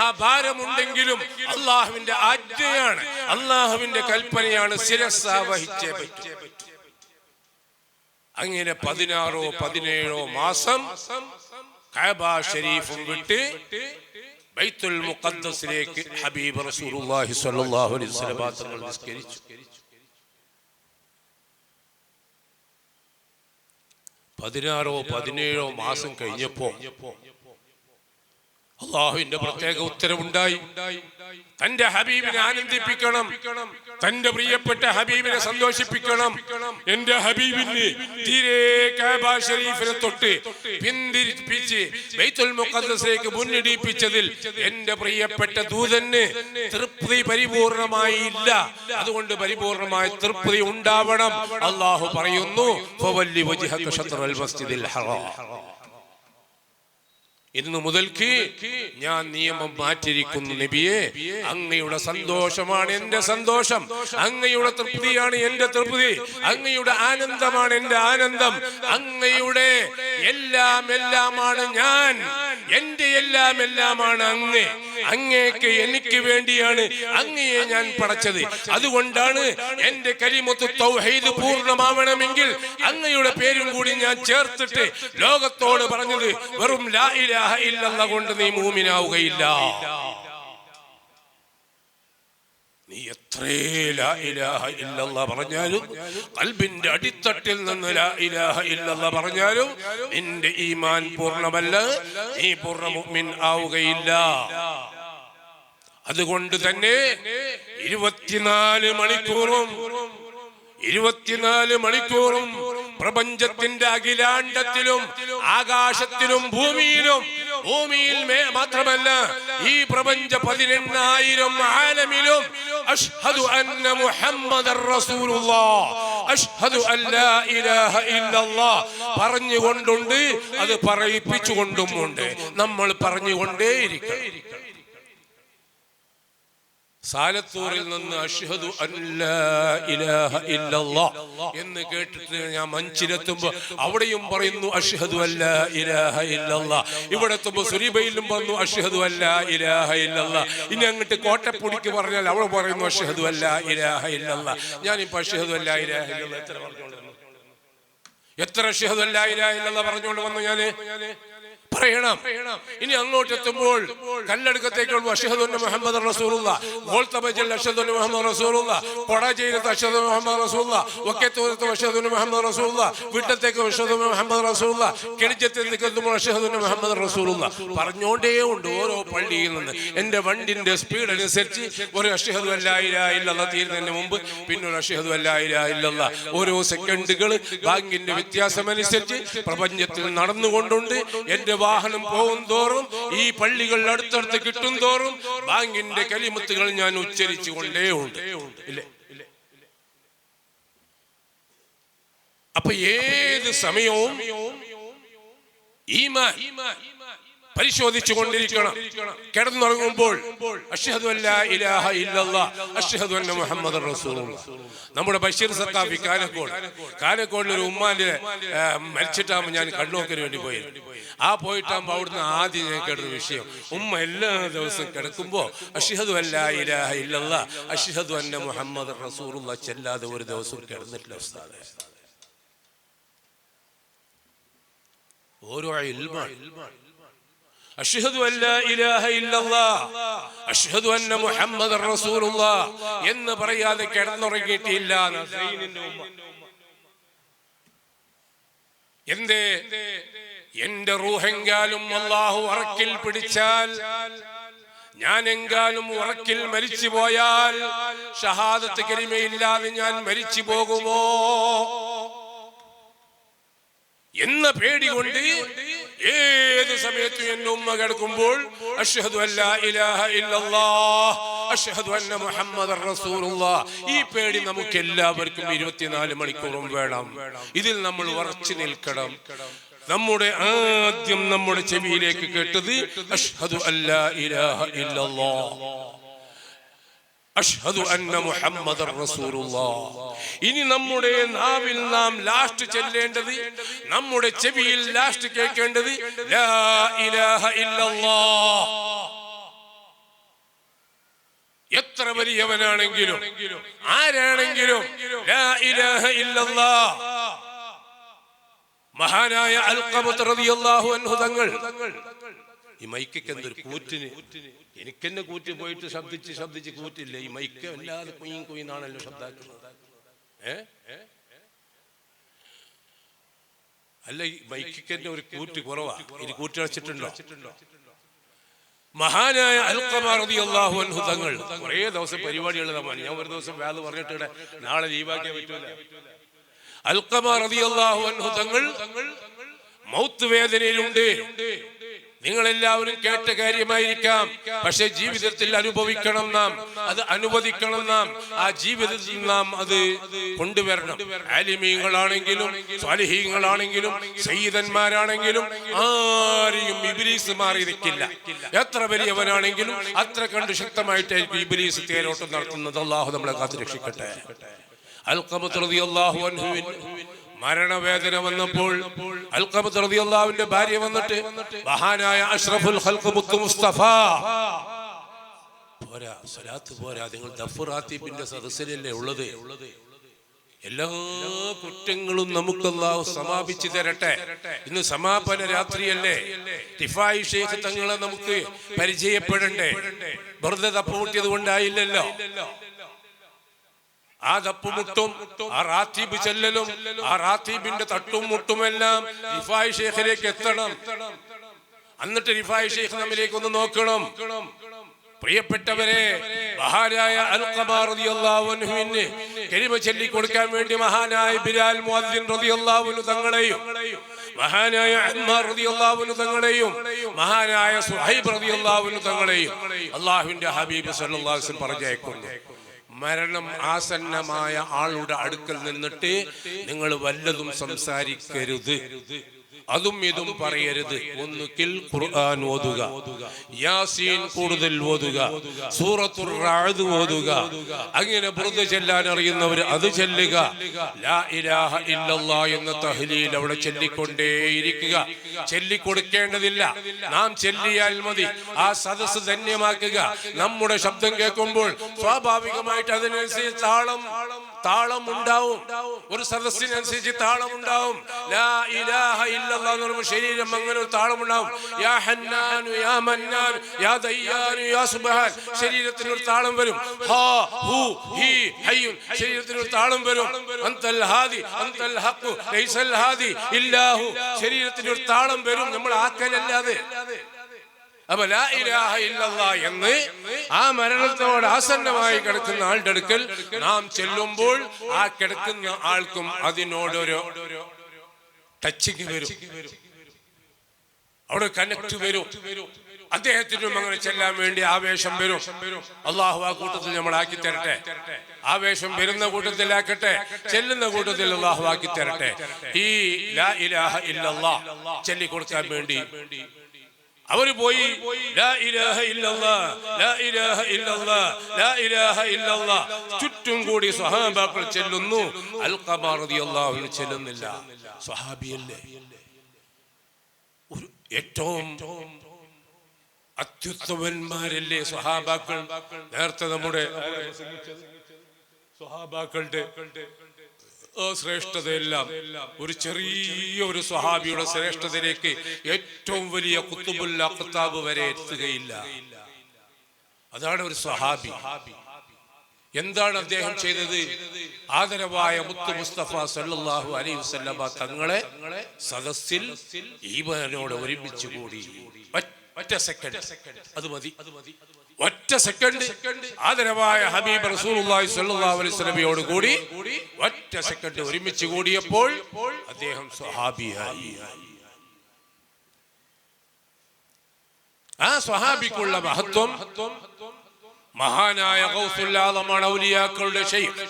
ആ ഭാരമുണ്ടെങ്കിലും അള്ളാഹുവിന്റെ ആജ്ഞയാണ്, അള്ളാഹുവിന്റെ കൽപ്പനയാണ്, ശിരസ്സ വഹിച്ചേ പറ്റൂ. അങ്ങനെ 16 17 മാസം കഅബ ശരീഫും വിട്ട് ബൈത്തുൽ മുഖദ്ദസിലേക്ക് ഹബീബ് റസൂലുള്ളാഹി സ്വല്ലല്ലാഹു അലൈഹി വസല്ലം തങ്ങൾ നിസ്കരിച്ചു. 16 17 മാസം കഴിഞ്ഞപ്പോ അള്ളാഹുവിന്റെ പ്രത്യേക ഉത്തരവുണ്ടായി. തന്റെ ഹബീബിനെ ആനന്ദിപ്പിക്കണം, തന്റെ പ്രിയപ്പെട്ട ഹബീബിനെ സന്തോഷിപ്പിക്കണം. എന്റെ ഹബീബിന് തീരെ കഅബ ശരീഫിനെ തൊട്ട് പിന്തിരിപ്പിച്ച് ബൈത്തുൽ മുഖദ്ദസിലേക്ക് മുന്നിടിപ്പിച്ചതിൽ എന്റെ പ്രിയപ്പെട്ട ദൂതന് തൃപ്തി പരിപൂർണമായി ഇല്ല. അതുകൊണ്ട് പരിപൂർണമായ തൃപ്തി ഉണ്ടാവണം. അള്ളാഹു പറയുന്നു, ഫവല്ലി വജ്ഹക ശത്റൽ മസ്ജിദിൽ ഹറാം. ഇന്ന് മുതൽക്ക് ഞാൻ നിയമം മാറ്റിയിരിക്കുന്നു നബിയെ. അങ്ങയുടെ സന്തോഷമാണ് എന്റെ സന്തോഷം, അങ്ങയുടെ തൃപ്തിയാണ് എന്റെ തൃപ്തി, അങ്ങയുടെ ആനന്ദമാണ് എന്റെ ആനന്ദം, അങ്ങയുടെ എല്ലാമാണ് ഞാൻ, എന്റെ എല്ലാമാണ് അങ്ങ്. അങ്ങേക്ക് എനിക്ക് വേണ്ടിയാണ് അങ്ങയെ ഞാൻ പടച്ചത്. അതുകൊണ്ടാണ് എന്റെ കലിമത്തു തൗഹീദ് പൂർണ്ണമാവണമെങ്കിൽ അങ്ങയുടെ പേരും കൂടി ഞാൻ ചേർത്തിട്ട് ലോകത്തോട് പറഞ്ഞത് വെറും ലാ ഇലാഹ ഇല്ലല്ലാഹ് കൊണ്ട് നീ മുഅ്മിനാവുകയില്ല. നീ എത്രേ ലാ ഇലാഹ ഇല്ലല്ലാഹ് പറഞ്ഞാലും, ഖൽബിന്റെ അടിത്തട്ടിൽ നിന്ന് ലാ ഇലാഹ ഇല്ലല്ലാഹ് പറഞ്ഞാലും നിന്റെ ഈമാൻ പൂർണ്ണമല്ല, നീ പൂർണ്ണ മുഅ്മിൻ ആവുകയില്ല. അതുകൊണ്ട് തന്നെ 24 മണിക്കൂറും പ്രപഞ്ചത്തിന്റെ അഖിലാണ്ടത്തിലും ആകാശത്തിലും ഭൂമിയിലും, ഭൂമിയിൽ മാത്രമല്ല ഈ പ്രപഞ്ച 18,000 ആലമിലും അഷ്ഹദു അന്ന മുഹമ്മദർ റസൂലുള്ളാഹ്, അഷ്ഹദു അല്ലാ ഇലാഹ ഇല്ലല്ലാഹ് പറഞ്ഞുകൊണ്ടുണ്ട്. അത് പറയിപ്പിച്ചുകൊണ്ടുമുണ്ട്. നമ്മൾ പറഞ്ഞുകൊണ്ടേയിരിക്കണം. സാലത്തൂറിൽ നിന്ന് അഷ്ഹദു അല്ലാ ഇലാഹ ഇല്ലല്ലാഹ് എന്ന് കേട്ടിട്ട് ഞാൻ മഞ്ചിലെത്തുമ്പോ അവിടെയും പറയുന്നു അഷ്ഹദു അല്ലാ ഇലാഹ ഇല്ലല്ലാഹ്. ഇവിടെ എത്തുമ്പോ സുരീബയിലും പറഞ്ഞു അഷ്ഹദു അല്ലാ ഇലാഹ ഇല്ലല്ലാഹ്. ഇനി അങ്ങോട്ട് കോട്ടപ്പുടിക്ക് പറഞ്ഞാൽ അവിടെ പറയുന്നു അഷ്ഹദു അല്ലാ ഇലാഹ ഇല്ലല്ലാഹ്. ഞാനിപ്പോ അഷ്ഹദു അല്ലാ ഇലാഹ ഇല്ലല്ലാഹ് എത്ര അഷ്ഹദു അല്ലാ ഇലാഹ ഇല്ലല്ലാഹ് പറഞ്ഞുകൊണ്ട് വന്നു ഞാന് പറയണം. ഇനി അങ്ങോട്ട് എത്തുമ്പോൾ കല്ലെടുക്കത്തേക്ക് അഷ്ഹദു അന്ന മുഹമ്മദർ റസൂലുള്ളാഹ്, ഗോൾതബജിൽ അഷ്ഹദു അന്ന മുഹമ്മദർ റസൂലുള്ളാഹ്, കൊടജയിലത്ത് അഷ്ഹദു അന്ന മുഹമ്മദർ റസൂലുള്ളാഹ്, വക്കത്തൂരത്ത് അഷ്ഹദു അന്ന മുഹമ്മദർ റസൂലുള്ളാഹ്, വീട്ടത്തേക്ക് അഷ്ഹദു അന്ന മുഹമ്മദർ റസൂലുള്ളാഹ്, കിണിച്ചത്തേക്ക് എത്തുമ്പോൾ അഷ്ഹദു അന്ന മുഹമ്മദർ റസൂലുള്ളാഹ് പറഞ്ഞോണ്ടേ ഉണ്ട്. ഓരോ പള്ളിയിൽ നിന്ന് എന്റെ വണ്ടിന്റെ സ്പീഡ് അനുസരിച്ച് ഒരു അഷ്ഹദു അല്ലാ ഇലാഹ ഇല്ലല്ലാഹ് തീരുന്നതിന് മുമ്പ് പിന്നെ ഒരു അഷ്ഹദു അല്ലാ ഇലാഹ ഇല്ലല്ലാഹ്. ഓരോ സെക്കൻഡുകൾ ബാങ്കിന്റെ വ്യത്യാസം അനുസരിച്ച് പ്രപഞ്ചത്തിൽ നടന്നുകൊണ്ടുണ്ട്. എന്റെ വാഹനം പോകും തോറും, ഈ പള്ളികൾ അടുത്തടുത്ത് കിട്ടും തോറും ബാങ്കിന്റെ കലിമത്തുകൾ ഞാൻ ഉച്ചരിച്ചു കൊണ്ടേ ഉണ്ട്. ഇല്ലേ? അപ്പൊ ഏത് സമയവും ഈമാൻ പരിശോധിച്ചു കൊണ്ടിരിക്കണം. കിടന്നുറങ്ങുമ്പോൾ അഷ്ഹദു അല്ലാ ഇലാഹ ഇല്ലല്ലാഹ്, അഷ്ഹദു അന്ന മുഹമ്മദർ റസൂലുള്ളാഹ്. നമ്മുടെ ബഷീർ സഖാഫി കാനക്കോടിൽ ഒരു ഉമ്മാന്റെ മരിച്ചിട്ടാകുമ്പോൾ ഞാൻ കണ്ണുനോക്കിന് വേണ്ടി പോയിരുന്നു. പോയിട്ടാകുമ്പോൾ അവിടുന്ന് ആദ്യം ഞാൻ കേട്ടൊരു വിഷയം, ഉമ്മ എല്ലാ ദിവസവും കിടക്കുമ്പോ അഷ്ഹദു അല്ലാ ഇലാഹ ഇല്ലല്ലാഹ്, അഷ്ഹദു അന്ന മുഹമ്മദർ റസൂലുള്ളാഹ് ചെല്ലാതെ ഒരു ദിവസവും കിടന്നിട്ടില്ല ഉസ്താദേ. ഓരോ ഇൽമാണ്. അഷ്ഹദു അല്ലാ ഇലാഹ ഇല്ലല്ലാഹ് അഷ്ഹദു അന്ന മുഹമ്മദർ റസൂലുള്ളാഹ് എന്ന് പറയാതെ കിടന്നുറങ്ങിയിട്ടില്ല സൈനിന്റെ ഉമ്മ. എന്തേ? എന്റെ റൂഹെങ്കാലും അല്ലാഹു ഉറക്കിൽ പിടിച്ചാൽ, ഞാൻ എങ്കാലും ഉറക്കിൽ മരിച്ചു പോയാൽ ഷഹാദത്ത് കലിമയില്ലാതെ ഞാൻ മരിച്ചു പോകുമോ എന്ന പേടി കൊണ്ട് ഏത് സമയത്തും എന്റെ ഉമ്മ കിടക്കുമ്പോൾ അഷ്ഹദു അല്ലാ ഇലാഹ ഇല്ലല്ലാഹ് അഷ്ഹദു അന്ന മുഹമ്മദർ റസൂലുള്ളാഹ്, ഈ പേടി നമുക്ക് എല്ലാവർക്കും 24 മണിക്കൂറും വേണം. ഇതിൽ നമ്മൾ ഉറച്ചു നിൽക്കണം. ആദ്യം നമ്മുടെ ചെവിയിലേക്ക് കേട്ടത് അഷ്ഹദു അല്ലാ ഇലാഹ ഇല്ലല്ലാഹ് അഷ്ഹദു അന്ന മുഹമ്മദർ റസൂലുള്ളാഹ്. ഇനി നമ്മുടെ നാവിൽ നാം ലാസ്റ്റ് ചൊല്ലേണ്ടത്, നമ്മുടെ ചെവിയിൽ ലാസ്റ്റ് കേൾക്കേണ്ടത് ലാ ഇലാഹ ഇല്ലല്ലാഹ്. എത്ര വലിയവനാണെങ്കിലും ആരാണെങ്കിലും ലാ ഇലാഹ ഇല്ലല്ലാഹ്. മഹാനായ അൽഖമത്ത് റളിയല്ലാഹു അൻഹു തങ്ങൾ, ഈ മൈക്കൊക്കെ എന്തൊരു കൂറ്റിന്, എനിക്കെന്നെ കൂറ്റ് പോയിട്ട് ശബ്ദിച്ച് കൂറ്റില്ല. ഈ മൈക്ക് അല്ലാതെ കുയിന്നാണല്ലോ ശബ്ദാക്കുന്നത്. അല്ല, ഈ മൈക്കെന്നെ ഒരു കൂറ്റ് കുറവാ. ഇനി കൂറ്റടച്ചിട്ടുണ്ടോ? മഹാനായ അൽഖമ റളിയല്ലാഹു അൻഹു തങ്ങൾ കുറേ ദിവസം പരിപാടിയുള്ളതാണ്. ഞാൻ ഒരു ദിവസം വേദ പറഞ്ഞിട്ട് നാളെ ലീവാക്കിയാൻ പറ്റൂല. അൽഖമ റളിയല്ലാഹു അൻഹു തങ്ങൾ മൗത്ത് വേദനയിലുണ്ട്. നിങ്ങൾ എല്ലാവരും കേട്ട കാര്യമായിരിക്കാം. പക്ഷെ ജീവിതത്തിൽ അനുഭവിക്കണം നാം, അത് അനുവദിക്കണം നാം. ആ ജീവിതത്തിൽ നാം അത് കൊണ്ടുവരണം. ആലിമീങ്ങളാണെങ്കിലും സ്വാലിഹീങ്ങളാണെങ്കിലും സയ്യിദന്മാരാണെങ്കിലും ആരെയും ഇബ്ലീസ് മാറി നിൽക്കില്ല. എത്ര വലിയവനാണെങ്കിലും അത്ര കണ്ട് ശക്തമായിട്ടായിരിക്കും ഇബ്ലീസ് തേരോട്ടം നടത്തുന്നത്. അല്ലാഹു നമ്മളെ കാത്തു രക്ഷിക്കട്ടെ. അൽഖമത്ത് റളിയല്ലാഹു അൻഹുവിന് മരണവേദന വന്നപ്പോൾ അൽഖമത്ത് റളിയല്ലാഹുവിന്റെ ഭാര്യ വന്നിട്ട് മഹാനായ അഷ്റഫുൽ ഖൽഖ് മുത്തു മുസ്തഫ, പോരാ സ്വലാത്ത് പോരാ, നിങ്ങൾ ദഫ്റാത്തീബിന്റെ സദസ്സിലല്ലേ ഉള്ളത്, എല്ലാ കുറ്റങ്ങളും നമുക്ക് അല്ലാഹു സമാപിച്ചു തരട്ടെ. ഇന്ന് സമാപന രാത്രിയല്ലേ, റിഫായി ശൈഖ് തങ്ങളെ നമുക്ക് പരിചയപ്പെടണ്ടേ. വെറുതെ തപ്പുമുട്ടിയത് കൊണ്ടായില്ലല്ലോ. ആ ദപ്പുമുട്ടും ആ റാത്തീബ് ചെല്ലലും ആ റാത്തീബിന്റെ തട്ടും മുട്ടുമെല്ലാം റിഫായി ശൈഖിലേക്ക് എത്തണം. എന്നിട്ട് റിഫായി ശൈഖ് നമ്മിലേക്ക് ഒന്ന് നോക്കണം. പ്രിയപ്പെട്ടവരെ, മഹാനായ അൽഖമ റളിയല്ലാഹു അൻഹുവിന് കലിമ ചൊല്ലി കൊടുക്കാൻ വേണ്ടി മഹാനായ ബിലാൽ മുഅദ്ദിൻ റളിയല്ലാഹു അൻഹു തങ്ങളെയും മഹാനായ അമ്മാർ റളിയല്ലാഹു അൻഹു തങ്ങളെയും മഹാനായ സുഹൈബ് റളിയല്ലാഹു അൻഹു തങ്ങളെയും അല്ലാഹുവിന്റെ ഹബീബ് സല്ലല്ലാഹു അലൈഹി വസല്ലം പറഞ്ഞയക്കുന്നു. മരണം ആസന്നമായ ആളുടെ അടുക്കൽ നിന്നിട്ട് നിങ്ങൾ വല്ലതും സംസാരിക്കരുത്, അതും ഇതും പറയരുത്. ഒന്നുകിൽ ഖുർആൻ ഓതുക, യാസീൻ കൂടുതൽ ഓതുക, സൂറത്തുർ റഅദ് ഓതുക. അങ്ങനെ ബുർദ ചൊല്ലാൻ അറിയുന്നവർ അത് ചൊല്ലുക. ലാ ഇലാഹ ഇല്ലല്ലാഹ് എന്ന തഹ്ലീൽ അവിടെ ചൊല്ലിക്കൊണ്ടേയിരിക്കുക. ചൊല്ലിക്കൊടുക്കേണ്ടതില്ല, നാം ചൊല്ലിയാൽ മതി. ആ സദസ്സ് ധന്യമാക്കുക. നമ്മുടെ ശബ്ദം കേൾക്കുമ്പോൾ സ്വാഭാവികമായിട്ട് അതിനനുസരിച്ച് താളം ഉണ്ടാവും. ഒരു സദസ്സിനനുസരിച്ച് താളം ഉണ്ടാവും. ലാ ഇലാഹ ഇല്ലല്ലാഹ് എന്ന് പറയുമ്പോൾ ശരീരം അങ്ങനെ ഒരു താളം ഉണ്ടാവും. യാ ഹന്നാനു യാ മന്നാനു യാ ദയ്യാനു യാ സുബ്ഹാൻ, ശരീരത്തിന് ഒരു താളം വരും. ഹാ ഹു ഹി ഹയ്യുൻ, ശരീരത്തിന് ഒരു താളം വരും. അൻതൽ ഹാദി അൻതൽ ഹഖ് ലൈസൽ ഹാദി ഇല്ലാഹു, ശരീരത്തിന് ഒരു താളം വരും. നമ്മൾ ആക്കലല്ലാതെ. അപ്പൊ ലാ ഇലാഹ ഇല്ലല്ലാഹ് എന്ന് ആ മരണത്തോട് ആസന്നമായി കിടക്കുന്ന ആളുടെ അടുക്കൽ നാം ചെല്ലുമ്പോൾ ആ കിടക്കുന്ന ആൾക്കും അതിനോടൊരു ടച്ചിങ് വരും, അവിടെ കണക്ട് വരും. അദ്ദേഹത്തിനും അങ്ങനെ ചെല്ലാൻ വേണ്ടി ആവേശം വരും. അള്ളാഹു ആ കൂട്ടത്തിൽ നമ്മൾ ആക്കി തരട്ടെ. ആവേശം വരുന്ന കൂട്ടത്തിലാക്കട്ടെ, ചെല്ലുന്ന കൂട്ടത്തിൽ അള്ളാഹു ആക്കി തരട്ടെ. ഈ ലാ ഇലാഹ ഇല്ലല്ലാഹ് ചൊല്ലിക്കൊടുക്കാൻ വേണ്ടി അവര് പോയി ലാ ഇലാഹ ഇല്ലല്ലാഹ് ലാ ഇലാഹ ഇല്ലല്ലാഹ് ലാ ഇലാഹ ഇല്ലല്ലാഹ് ചുറ്റും കൂടി സ്വഹാബാക്കൾ ചെല്ലുന്നു. അൽഖമ റളിയല്ലാഹു അൻഹു ചെല്ലുന്നില്ല. സ്വഹാബിയല്ലേ, ഏറ്റവും അത്യുത്തമന്മാരല്ലേ സ്വഹാബാക്കൾ. നേരത്തെ നമ്മുടെ സ്വഹാബാക്കളുടെ ശ്രേഷ്ഠതയെല്ലാം ഒരു ചെറിയൊരു സ്വഹാബിയുടെ ശ്രേഷ്ഠതയിലേക്ക് ഏറ്റവും വലിയ ഖുത്ബുൽ അഖ്താബ് വരെ എത്തുകയില്ല. അതാണ് ഒരു സ്വഹാബി. എന്താണ് അദ്ദേഹം ചെയ്തത്? ആദരവായ മുത്തു മുസ്തഫ സല്ലല്ലാഹു അലൈഹി വസല്ലമ തങ്ങളെ സദസ്സിൽ ഈമാനോട് ഒരുമിച്ച് കൂടി. ഒറ്റ സെക്കൻഡ്, അത് മതി. ഒറ്റ സെക്കൻഡ് ആദരവായ ഹബീബ് റസൂലുള്ളാഹി സ്വല്ലല്ലാഹു അലൈഹി വസല്ലമയോട് കൂടി ഒറ്റ സെക്കൻഡ് ഒരുമിച്ച് കൂടിയപ്പോൾ അദ്ദേഹം സ്വഹാബിയായി. ആ സ്വഹാബിക്കുള്ള മഹത്വം മഹാനായ ഗൗസുൽ ആലമാണ്, ഔലിയാക്കളുടെ ശൈഖ്,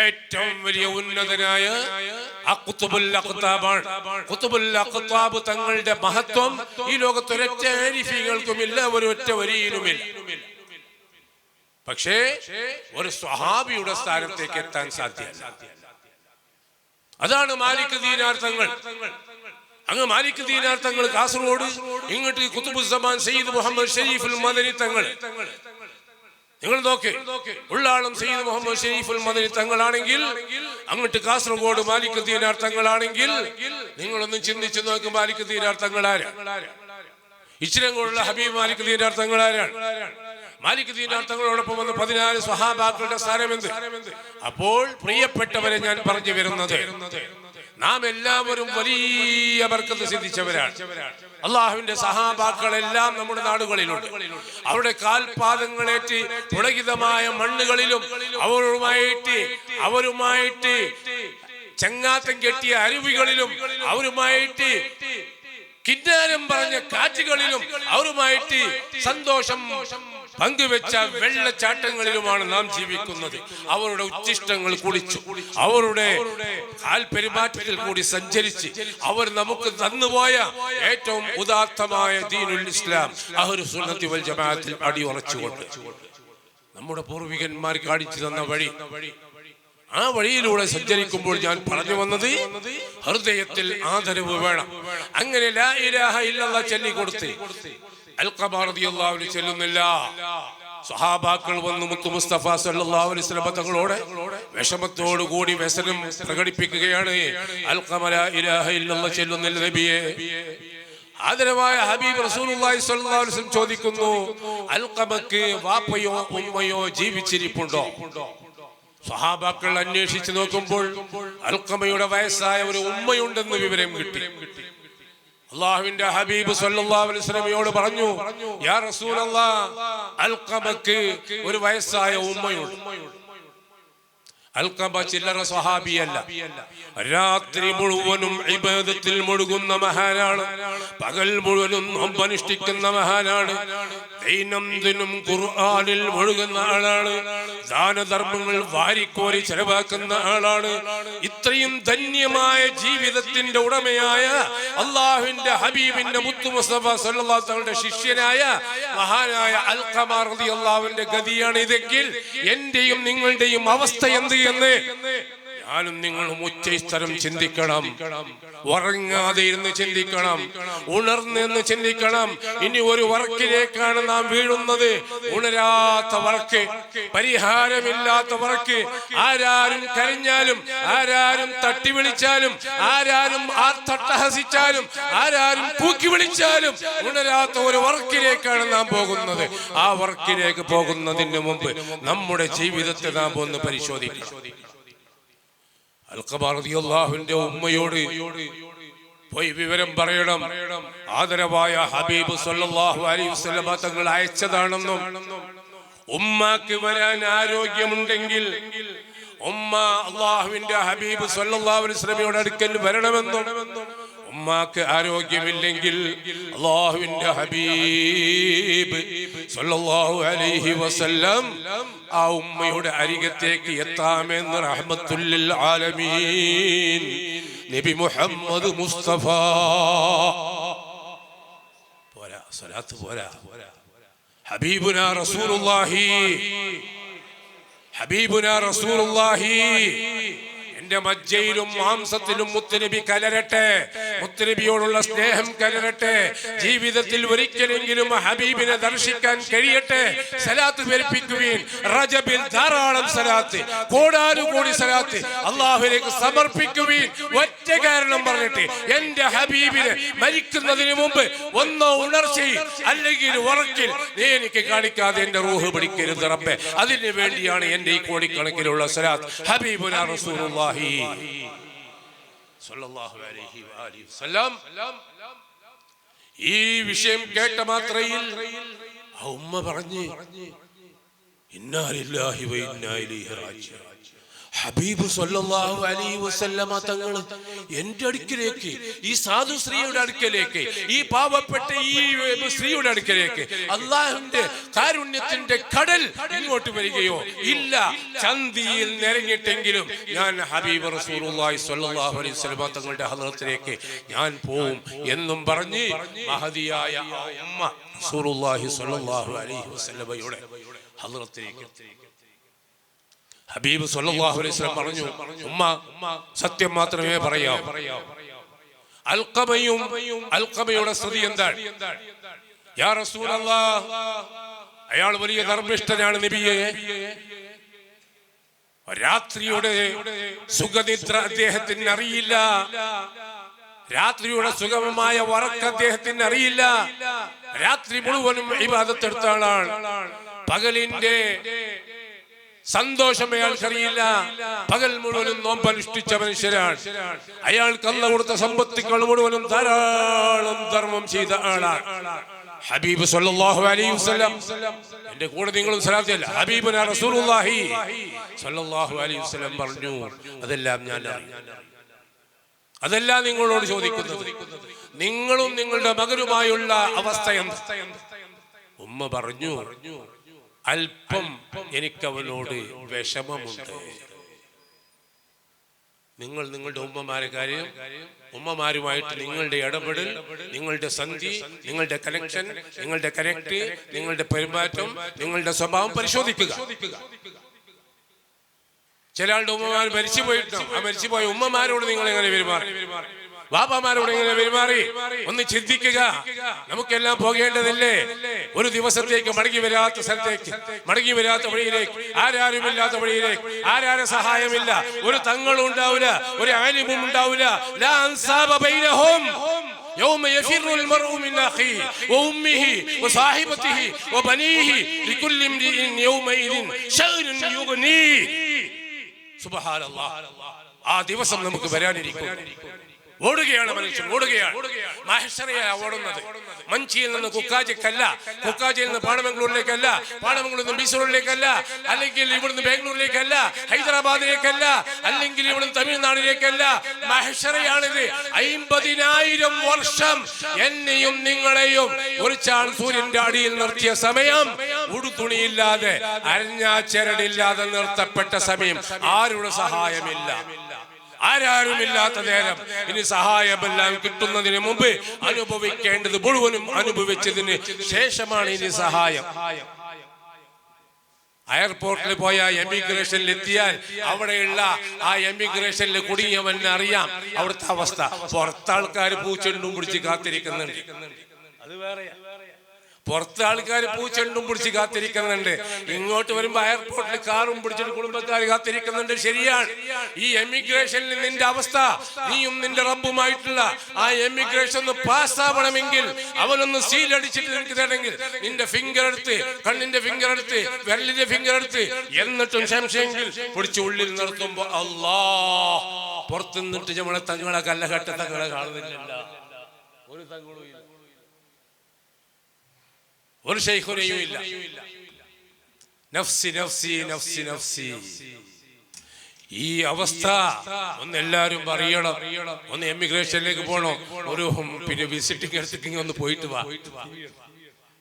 ഏറ്റവും വലിയ ഉന്നതനായ ഖുത്ബുൽ അഖ്താബാണ്. ഖുത്ബുൽ അഖ്താബ് തങ്ങളുടെ മഹത്വം ഈ ലോകത്ത് ഒരൊറ്റ ആരിഫീകൾക്കുമില്ല, ഒരൊറ്റ വരിയിലുമില്ല. പക്ഷേ ഒരു സ്വഹാബിയുടെ സ്ഥാനത്തേക്ക് എത്താൻ സാധ്യമല്ല. അതാണ് മാലിക് ദീനാർ തങ്ങൾ. അങ്ങ് മാലിക് ദീനാർ തങ്ങൾ കാസർഗോഡ്, ഇങ്ങോട്ട് ഖുത്ബുസ്സമാൻ സയ്യിദ് മുഹമ്മദ് ഷരീഫുൽ മദനി തങ്ങൾ. നിങ്ങൾ നോക്ക്, ഉള്ളാളം സയ്യിദ് മുഹമ്മദ് ഷരീഫുൽ മദനി തങ്ങളാണെങ്കിൽ, അങ്ങോട്ട് കാസർഗോഡ് മാലിക് ദീനാർ തങ്ങളാണെങ്കിൽ, നിങ്ങളൊന്നും ചിന്തിച്ചു നോക്ക്, മാലിക് ദീനാർ തങ്ങളാരാണ്? ഇച്ചിരങ്കോടുള്ള ഹബീബ് മാലിക് ദീനാർ തങ്ങളാരാണ്? മാലിക് ദീനാർ തങ്ങളോടൊപ്പം വന്ന് 14 സ്വഹാബാക്കളുടെ സ്ഥാനമെന്ത്? അപ്പോൾ പ്രിയപ്പെട്ടവരെ, ഞാൻ പറഞ്ഞു വരുന്നത്, നാം എല്ലാവരും വലിയ ബർക്കത്ത് സിദ്ധിച്ചവരാണ്. അള്ളാഹുവിന്റെ സഹാബാക്കളെല്ലാം നമ്മുടെ നാടുകളിലുണ്ട്. അവരുടെ കാൽപാദങ്ങളേറ്റ് പുളകിതമായ മണ്ണുകളിലും അവരുമായിട്ട് ചങ്ങാത്തം കെട്ടിയ അരുവികളിലും അവരുമായിട്ട് കിന്നാരം പറഞ്ഞ കാറ്റുകളിലും അവരുമായിട്ട് സന്തോഷം പങ്കുവെച്ച വെള്ളച്ചാട്ടങ്ങളിലുമാണ് നാം ജീവിക്കുന്നത്. അവരുടെ ഉച്ചിഷ്ടങ്ങൾ കുടിച്ചു, അവരുടെ കാൽപെരുമാറ്റത്തിൽ കൂടി സഞ്ചരിച്ച് അവർ നമുക്ക് തന്നുപോയ ഏറ്റവും ഉദാത്തമായ ദീനുൽ ഇസ്ലാം അഹ്ലുസ് സുന്നത്തി വൽ ജമാഅത്തിൽ അടിയുറച്ചുകൊണ്ട് നമ്മുടെ പൂർവികന്മാർ കാണിച്ചു തന്ന വഴി, ആ വഴിയിലൂടെ സഞ്ചരിക്കുമ്പോൾ ഞാൻ പറഞ്ഞു വന്നത്, ഹൃദയത്തിൽ ആദരവ് വേണം. അങ്ങനെ ലാ ഇലാഹ ഇല്ലല്ലാഹ് ചൊല്ലിക്കൊടുത്ത് അൽഖമ റളിയല്ലാഹു അൻഹു ചൊല്ലുന്നില്ല. സ്വഹാബാക്കൾ വന്ന് മുത്തു മുസ്തഫ സല്ലല്ലാഹു അലൈഹി വസല്ലം തങ്ങളോട് വിഷമത്തോടു കൂടി വ്യസനം പ്രകടിപ്പിക്കുകയാണ്. അൽഖമ ലാ ഇലാഹ ഇല്ലല്ലാഹ് ചൊല്ലുന്നില്ല നബിയെ. ആദരവായ ഹബീബ് റസൂലുള്ളാഹി സ്വല്ലല്ലാഹു അലൈഹി വസല്ലം ചോദിക്കുന്നു, അൽഖമക്ക് വാപ്പയോ ഉമ്മയോ ജീവിച്ചിരിപ്പുണ്ടോ? സ്വഹാബാക്കൾ അന്വേഷിച്ചു നോക്കുമ്പോൾ അൽഖമയുടെ വയസ്സായ ഒരു ഉമ്മയുണ്ടെന്ന് വിവരം കിട്ടി. അല്ലാഹുവിന്റെ ഹബീബ് സ്വല്ലല്ലാഹു അലൈഹി വസല്ലമയോട് പറഞ്ഞു, യാ റസൂലല്ലാഹ്, അൽഖമക്ക് ഒരു വയസ്സായ ഉമ്മയുണ്ട്. അൽഖമ ചില്ലറ സ്വഹാബിയല്ല. രാത്രി മുഴുവനും ഇബാദത്തിൽ മുഴുകുന്ന മഹാനാണ്. പകൽ മുഴുവനും നോമ്പനുഷ്ഠിക്കുന്ന മഹാനാണ്. ദൈനംദിനം ഖുർആനിൽ മുഴുകുന്ന ആളാണ്. ദാനധർമ്മങ്ങൾ വാരിക്കോരി ചെലവാക്കുന്ന ആളാണ്. ഇത്രയും ധന്യമായ ജീവിതത്തിന്റെ ഉടമയായ അല്ലാഹുവിന്റെ ഹബീബിന്റെ മുത്തു മുസ്തഫ സല്ലല്ലാഹു അലൈഹി വസല്ലമയുടെ ശിഷ്യനായ മഹാനായ അൽഖമ റളിയല്ലാഹു അൻഹുവിന്റെ ഗതിയാണ് ഇതെങ്കിൽ എന്റെയും നിങ്ങളുടെയും അവസ്ഥ എന്ത് എന്ന് ഞാനും നിങ്ങളും ഉച്ചസ്ഥരം ചിന്തിക്കണം. ഉറങ്ങാതെ ഇരുന്ന് ചിന്തിക്കണം, ഉണർന്ന് ചിന്തിക്കണം. ഇനി ഒരു വർക്കിലേക്കാണ് നാം വീഴുന്നത്, ഉണരാത്ത വർക്ക്, പരിഹാരമില്ലാത്ത വർക്ക്. ആരാരും കരഞ്ഞാലും, ആരാരും തട്ടി വിളിച്ചാലും, ആരാരും ആർത്തട്ടഹസിച്ചാലും, ആരാരും കൂക്കി വിളിച്ചാലും ഉണരാത്ത ഒരു വർക്കിലേക്കാണ് നാം പോകുന്നത്. ആ വർക്കിലേക്ക് പോകുന്നതിന് മുമ്പ് നമ്മുടെ ജീവിതത്തെ നാം ഒന്ന് പരിശോധിക്കണം. അൽഖമ റളിയല്ലാഹുവിന്റെ ഉമ്മയോട് പോയി വിവരം പറയണം. ആദരവായ ഹബീബ് സ്വല്ലല്ലാഹു അലൈഹി വസല്ലം തങ്ങൾ അയച്ചതാണെന്നും, ഉമ്മക്ക് വരാൻ ആരോഗ്യമുണ്ടെങ്കിൽ ഉമ്മ അല്ലാഹുവിന്റെ ഹബീബ് സ്വല്ലല്ലാഹു അലൈഹി വസല്ലമയുടെ അടുക്കൽ വരണമെന്നും, ഉമ്മാക്ക് ആരോഗ്യമില്ലെങ്കിൽ അല്ലാഹുവിന്റെ ഹബീബ് സ്വല്ലല്ലാഹു അലൈഹി വസല്ലം ആ ഉമ്മയുടെ അരികത്തേക്ക് എത്താമെന്ന് റഹ്മത്തുൽ ലിൽ ആലമീൻ നബി മുഹമ്മദ് മുസ്തഫ. പോരാ, സ്വലാത്ത് പോരാ. ഹബീബുനാ റസൂലുള്ളാഹി, ഹബീബുനാ റസൂലുള്ളാഹി. എന്റെ മജ്ജയിലും മാംസത്തിലും മുത്തുനബി കലരട്ടെ, മുത്തനബിയോടുള്ള സ്നേഹം കലരട്ടെ. ജീവിതത്തിൽ ഒരിക്കലെങ്കിലും ഹബീബിനെ ദർശിക്കാൻ കഴിയട്ടെ. സലാത്ത് പെരുപ്പിക്കുവീൻ. റജബിൽ ധാരാളം സലാത്ത്, കോടാനുകോടി സലാത്ത് അല്ലാഹുവിലേക്ക് സമർപ്പിക്കുവീൻ. ഒറ്റ കാരണം പറഞ്ഞിട്ട്, എന്റെ ഹബീബിനെ മരിക്കുന്നതിന് മുമ്പ് ഒന്നോ ഉണർച്ചയിൽ അല്ലെങ്കിൽ ഉറക്കിൽ നീ എനിക്ക് കാണിക്കാതെ എന്റെ റൂഹ് പിടിക്കരുത് റബ്ബേ. അതിനു വേണ്ടിയാണ് എന്റെ ഈ കോടിക്കണക്കിലുള്ള സലാത്ത് ഹബീബുനാ റസൂലുള്ളാഹി സ്വല്ലല്ലാഹു അലൈഹി വആലിഹി വസല്ലം. ഈ വിഷയം കേട്ട മാത്രയിൽ ഉമ്മ പറഞ്ഞു, ഇന്നാ ലില്ലാഹി വ ഇന്നാ ഇലൈഹി റാജിഊൻ. ഹബീബ് സല്ലല്ലാഹു അലൈഹി വസല്ലമ തങ്ങൾ എൻ്റെ അടുക്കലേക്ക്, ഈ സാധു സ്ത്രീയുടെ അടുക്കലേക്ക്, ഈ പാവപ്പെട്ട ഈ സ്ത്രീയുടെ അടുക്കലേക്ക് അല്ലാഹുവിന്റെ കാരുണ്യത്തിന്റെ കടൽ ഇങ്ങോട്ട് വരികയോ ഇല്ല. ചന്തിയിൽ നിറഞ്ഞിട്ടെങ്കിലും ഞാൻ ഹബീബ് റസൂലുള്ളാഹി സ്വല്ലല്ലാഹു അലൈഹി വസല്ലമ തങ്ങളുടെ ഹദ്റത്തിലേക്ക് ഞാൻ പോവും എന്നും പറഞ്ഞ് മഹദിയായ ഉമ്മ റസൂലുള്ളാഹി സ്വല്ലല്ലാഹു അലൈഹി വസല്ലമയുടെ ഹദ്റത്തിലേക്ക് ഹബീബ് സല്ലല്ലാഹു അലൈഹി വസല്ലം പറഞ്ഞു, ഉമ്മ സത്യം മാത്രമേ പറയാവൂ. അൽഖമയുടെ സ്ഥിതി എന്താണ്? യാ റസൂലല്ലാഹ്, അയാൾ വലിയ ധർമ്മിഷ്ഠനാണ് നബിയെ. രാത്രിയുടെ സുഖനിദ്ര അദ്ദേഹത്തിന് അറിയില്ല. രാത്രിയുടെ സുഗമമായ ഉറക്കം അദ്ദേഹത്തിന് അറിയില്ല. രാത്രി മുഴുവനും ഇബാദത്ത് എടുത്ത ആളാണ്. പകലിന്റെ സന്തോഷം അയാൾക്കറിയില്ല. പകൽ മുഴുവനും നോമ്പനുഷ്ഠിച്ച മനുഷ്യരാണ്. അയാൾക്ക് അല്ലാഹു കൊടുത്ത സമ്പത്തുകൾ മുഴുവനും ധാരാളം ധർമ്മം ചെയ്ത ആളാണ്. ഹബീബ് സല്ലല്ലാഹു അലൈഹി വസല്ലം, എന്റെ കൂടെ നിങ്ങളും സലാത്ത് ചൊല്ലുക. ഹബീബുനാ റസൂലുള്ളാഹി സല്ലല്ലാഹു അലൈഹി വസല്ലം പറഞ്ഞു, അതെല്ലാം ഞാൻ അറിയാം. അതെല്ലാം നിങ്ങളോട് ചോദിക്കുന്നത്, നിങ്ങളും നിങ്ങളുടെ മകനുമായുള്ള അവസ്ഥ എന്ത്? ഉമ്മ പറഞ്ഞു, അല്പം എനിക്കവനോട് വിഷമമുണ്ട്. നിങ്ങൾ നിങ്ങളുടെ ഉമ്മമാരെ കാര്യം, ഉമ്മമാരുമായിട്ട് നിങ്ങളുടെ ഇടപെടൽ, നിങ്ങളുടെ സന്ധി, നിങ്ങളുടെ കണക്ഷൻ, നിങ്ങളുടെ കണക്ട്, നിങ്ങളുടെ പെരുമാറ്റം, നിങ്ങളുടെ സ്വഭാവം പരിശോധിക്കുക. ചില ആളുടെ ഉമ്മമാർ മരിച്ചു പോയിട്ടുണ്ടാവും. ആ മരിച്ചുപോയ ഉമ്മമാരോട് നിങ്ങൾ എങ്ങനെ പെരുമാറി, വാപ്പമാരോട് എങ്ങനെ പെരുമാറി ഒന്ന് ചിന്തിക്കുക. നമുക്കെല്ലാം പോകേണ്ടതല്ലേ? ഒരു ദിവസത്തേക്ക് മടങ്ങി വരാത്ത സ്ഥലത്തേക്ക്, മടങ്ങി വരാത്ത വഴിയിലേക്ക്, ആരാരുമില്ലാത്ത വഴിയിലേക്ക്, ആരാരും സഹായമില്ല, ഒരു തങ്ങളും ഉണ്ടാവില്ല, ഒരു ആലിമും ഉണ്ടാവില്ല. ലാ അൻസാബ ബൈനഹും യൗമ യഫിറുൽ മർഉ മിൻ അഖീ വഉമ്മിഹി വസാഹിബതിഹി വബനീഹി ലികുല്ലി ഇംരിഇൻ യൗമഇദിൻ ശഅ്നുൻ യുഗ്നീ. സുബ്ഹാനല്ലാഹ്. ആ ദിവസം നമുക്ക് വരാനിരിക്കുന്നു. ഓടുകയാണ് മനുഷ്യൻ, ഓടുകയാണ്. മഹ്ശറയാണ് ഓടുന്നത്. മഞ്ചിയിൽ നിന്ന് കുക്കാജിക്കല്ല, കുക്കാജിയിൽ നിന്ന് പാണമംഗളൂരിലേക്കല്ല, പാണമംഗളൂരിൽ നിന്ന് മൈസൂരിലേക്കല്ല, അല്ലെങ്കിൽ ഇവിടുന്ന് ബാംഗ്ലൂരിലേക്കല്ല, ഹൈദരാബാദിലേക്കല്ല, അല്ലെങ്കിൽ ഇവിടുന്ന് തമിഴ്നാടിലേക്കല്ല. മഹ്ശറയാണിത്. 50,000 വർഷം എന്നെയും നിങ്ങളെയും ഒരു ചാൺ സൂര്യന്റെ അടിയിൽ നിർത്തിയ സമയം, ഉടുതുണിയില്ലാതെ അരഞ്ഞാച്ചരടില്ലാതെ നിർത്തപ്പെട്ട സമയം, ആരുടെ സഹായമില്ല, ആരാരുമില്ലാത്ത നേരം. ഇനി സഹായമെല്ലാം കിട്ടുന്നതിന് മുമ്പ് അനുഭവിക്കേണ്ടത് മുഴുവനും അനുഭവിച്ചതിന് ശേഷമാണ് ഇനി സഹായം. എയർപോർട്ടിൽ പോയ എമിഗ്രേഷനിൽ എത്തിയാൽ അവിടെയുള്ള ആ എമിഗ്രേഷനിൽ കുടുങ്ങിയവന് അറിയാം അവിടുത്തെ അവസ്ഥ. പുറത്താൾക്കാർ പൂച്ചെണ്ടും പിടിച്ച് കാത്തിരിക്കുന്നുണ്ട്. അത് വേറെയാ. പുറത്ത് ആൾക്കാർ പൂച്ചെണ്ടും പിടിച്ച് കാത്തിരിക്കുന്നുണ്ട്. ഇങ്ങോട്ട് വരുമ്പോ എയർപോർട്ടിൽ കാറും പിടിച്ചിട്ട് കുടുംബക്കാർ കാത്തിരിക്കുന്നുണ്ട്. ശരിയാണ്. ഈ എമിഗ്രേഷനിൽ നിന്റെ അവസ്ഥ, നീയും നിന്റെ റബ്ബുമായിട്ടുള്ള ആ എമിഗ്രേഷൻ ഒന്ന് പാസ്സാവണമെങ്കിൽ, അവനൊന്ന് സീലടിച്ചിട്ട് നിനക്ക് തരണമെങ്കിൽ, നിന്റെ ഫിംഗർ എടുത്ത്, കണ്ണിന്റെ ഫിംഗർ എടുത്ത്, വിരലിന്റെ ഫിംഗർ എടുത്ത്, എന്നിട്ടും സംശയമെങ്കിൽ പിടിച്ച് ഉള്ളിൽ നിർത്തുമ്പോ അല്ലാ, പുറത്തു നിന്നിട്ട് നമ്മളെ തങ്ങളെ കല്ലഘട്ട തങ്ങളെ കാണുന്നില്ല. ഒരു തങ്ങളും ഇല്ല, ഒരു ശൈഖുനയും ഇല്ല. നഫ്സി നഫ്സി നഫ്സി നഫ്സി. ഈ അവസ്ഥ ഒന്ന് എല്ലാവരും അറിയണം. ഒന്ന് എമിഗ്രേഷനിലേക്ക് പോകണം, ഒരു പിന്നെ വിസിറ്റിംഗ് എടുത്തിട്ട് ഒന്ന് പോയിട്ട് വാ.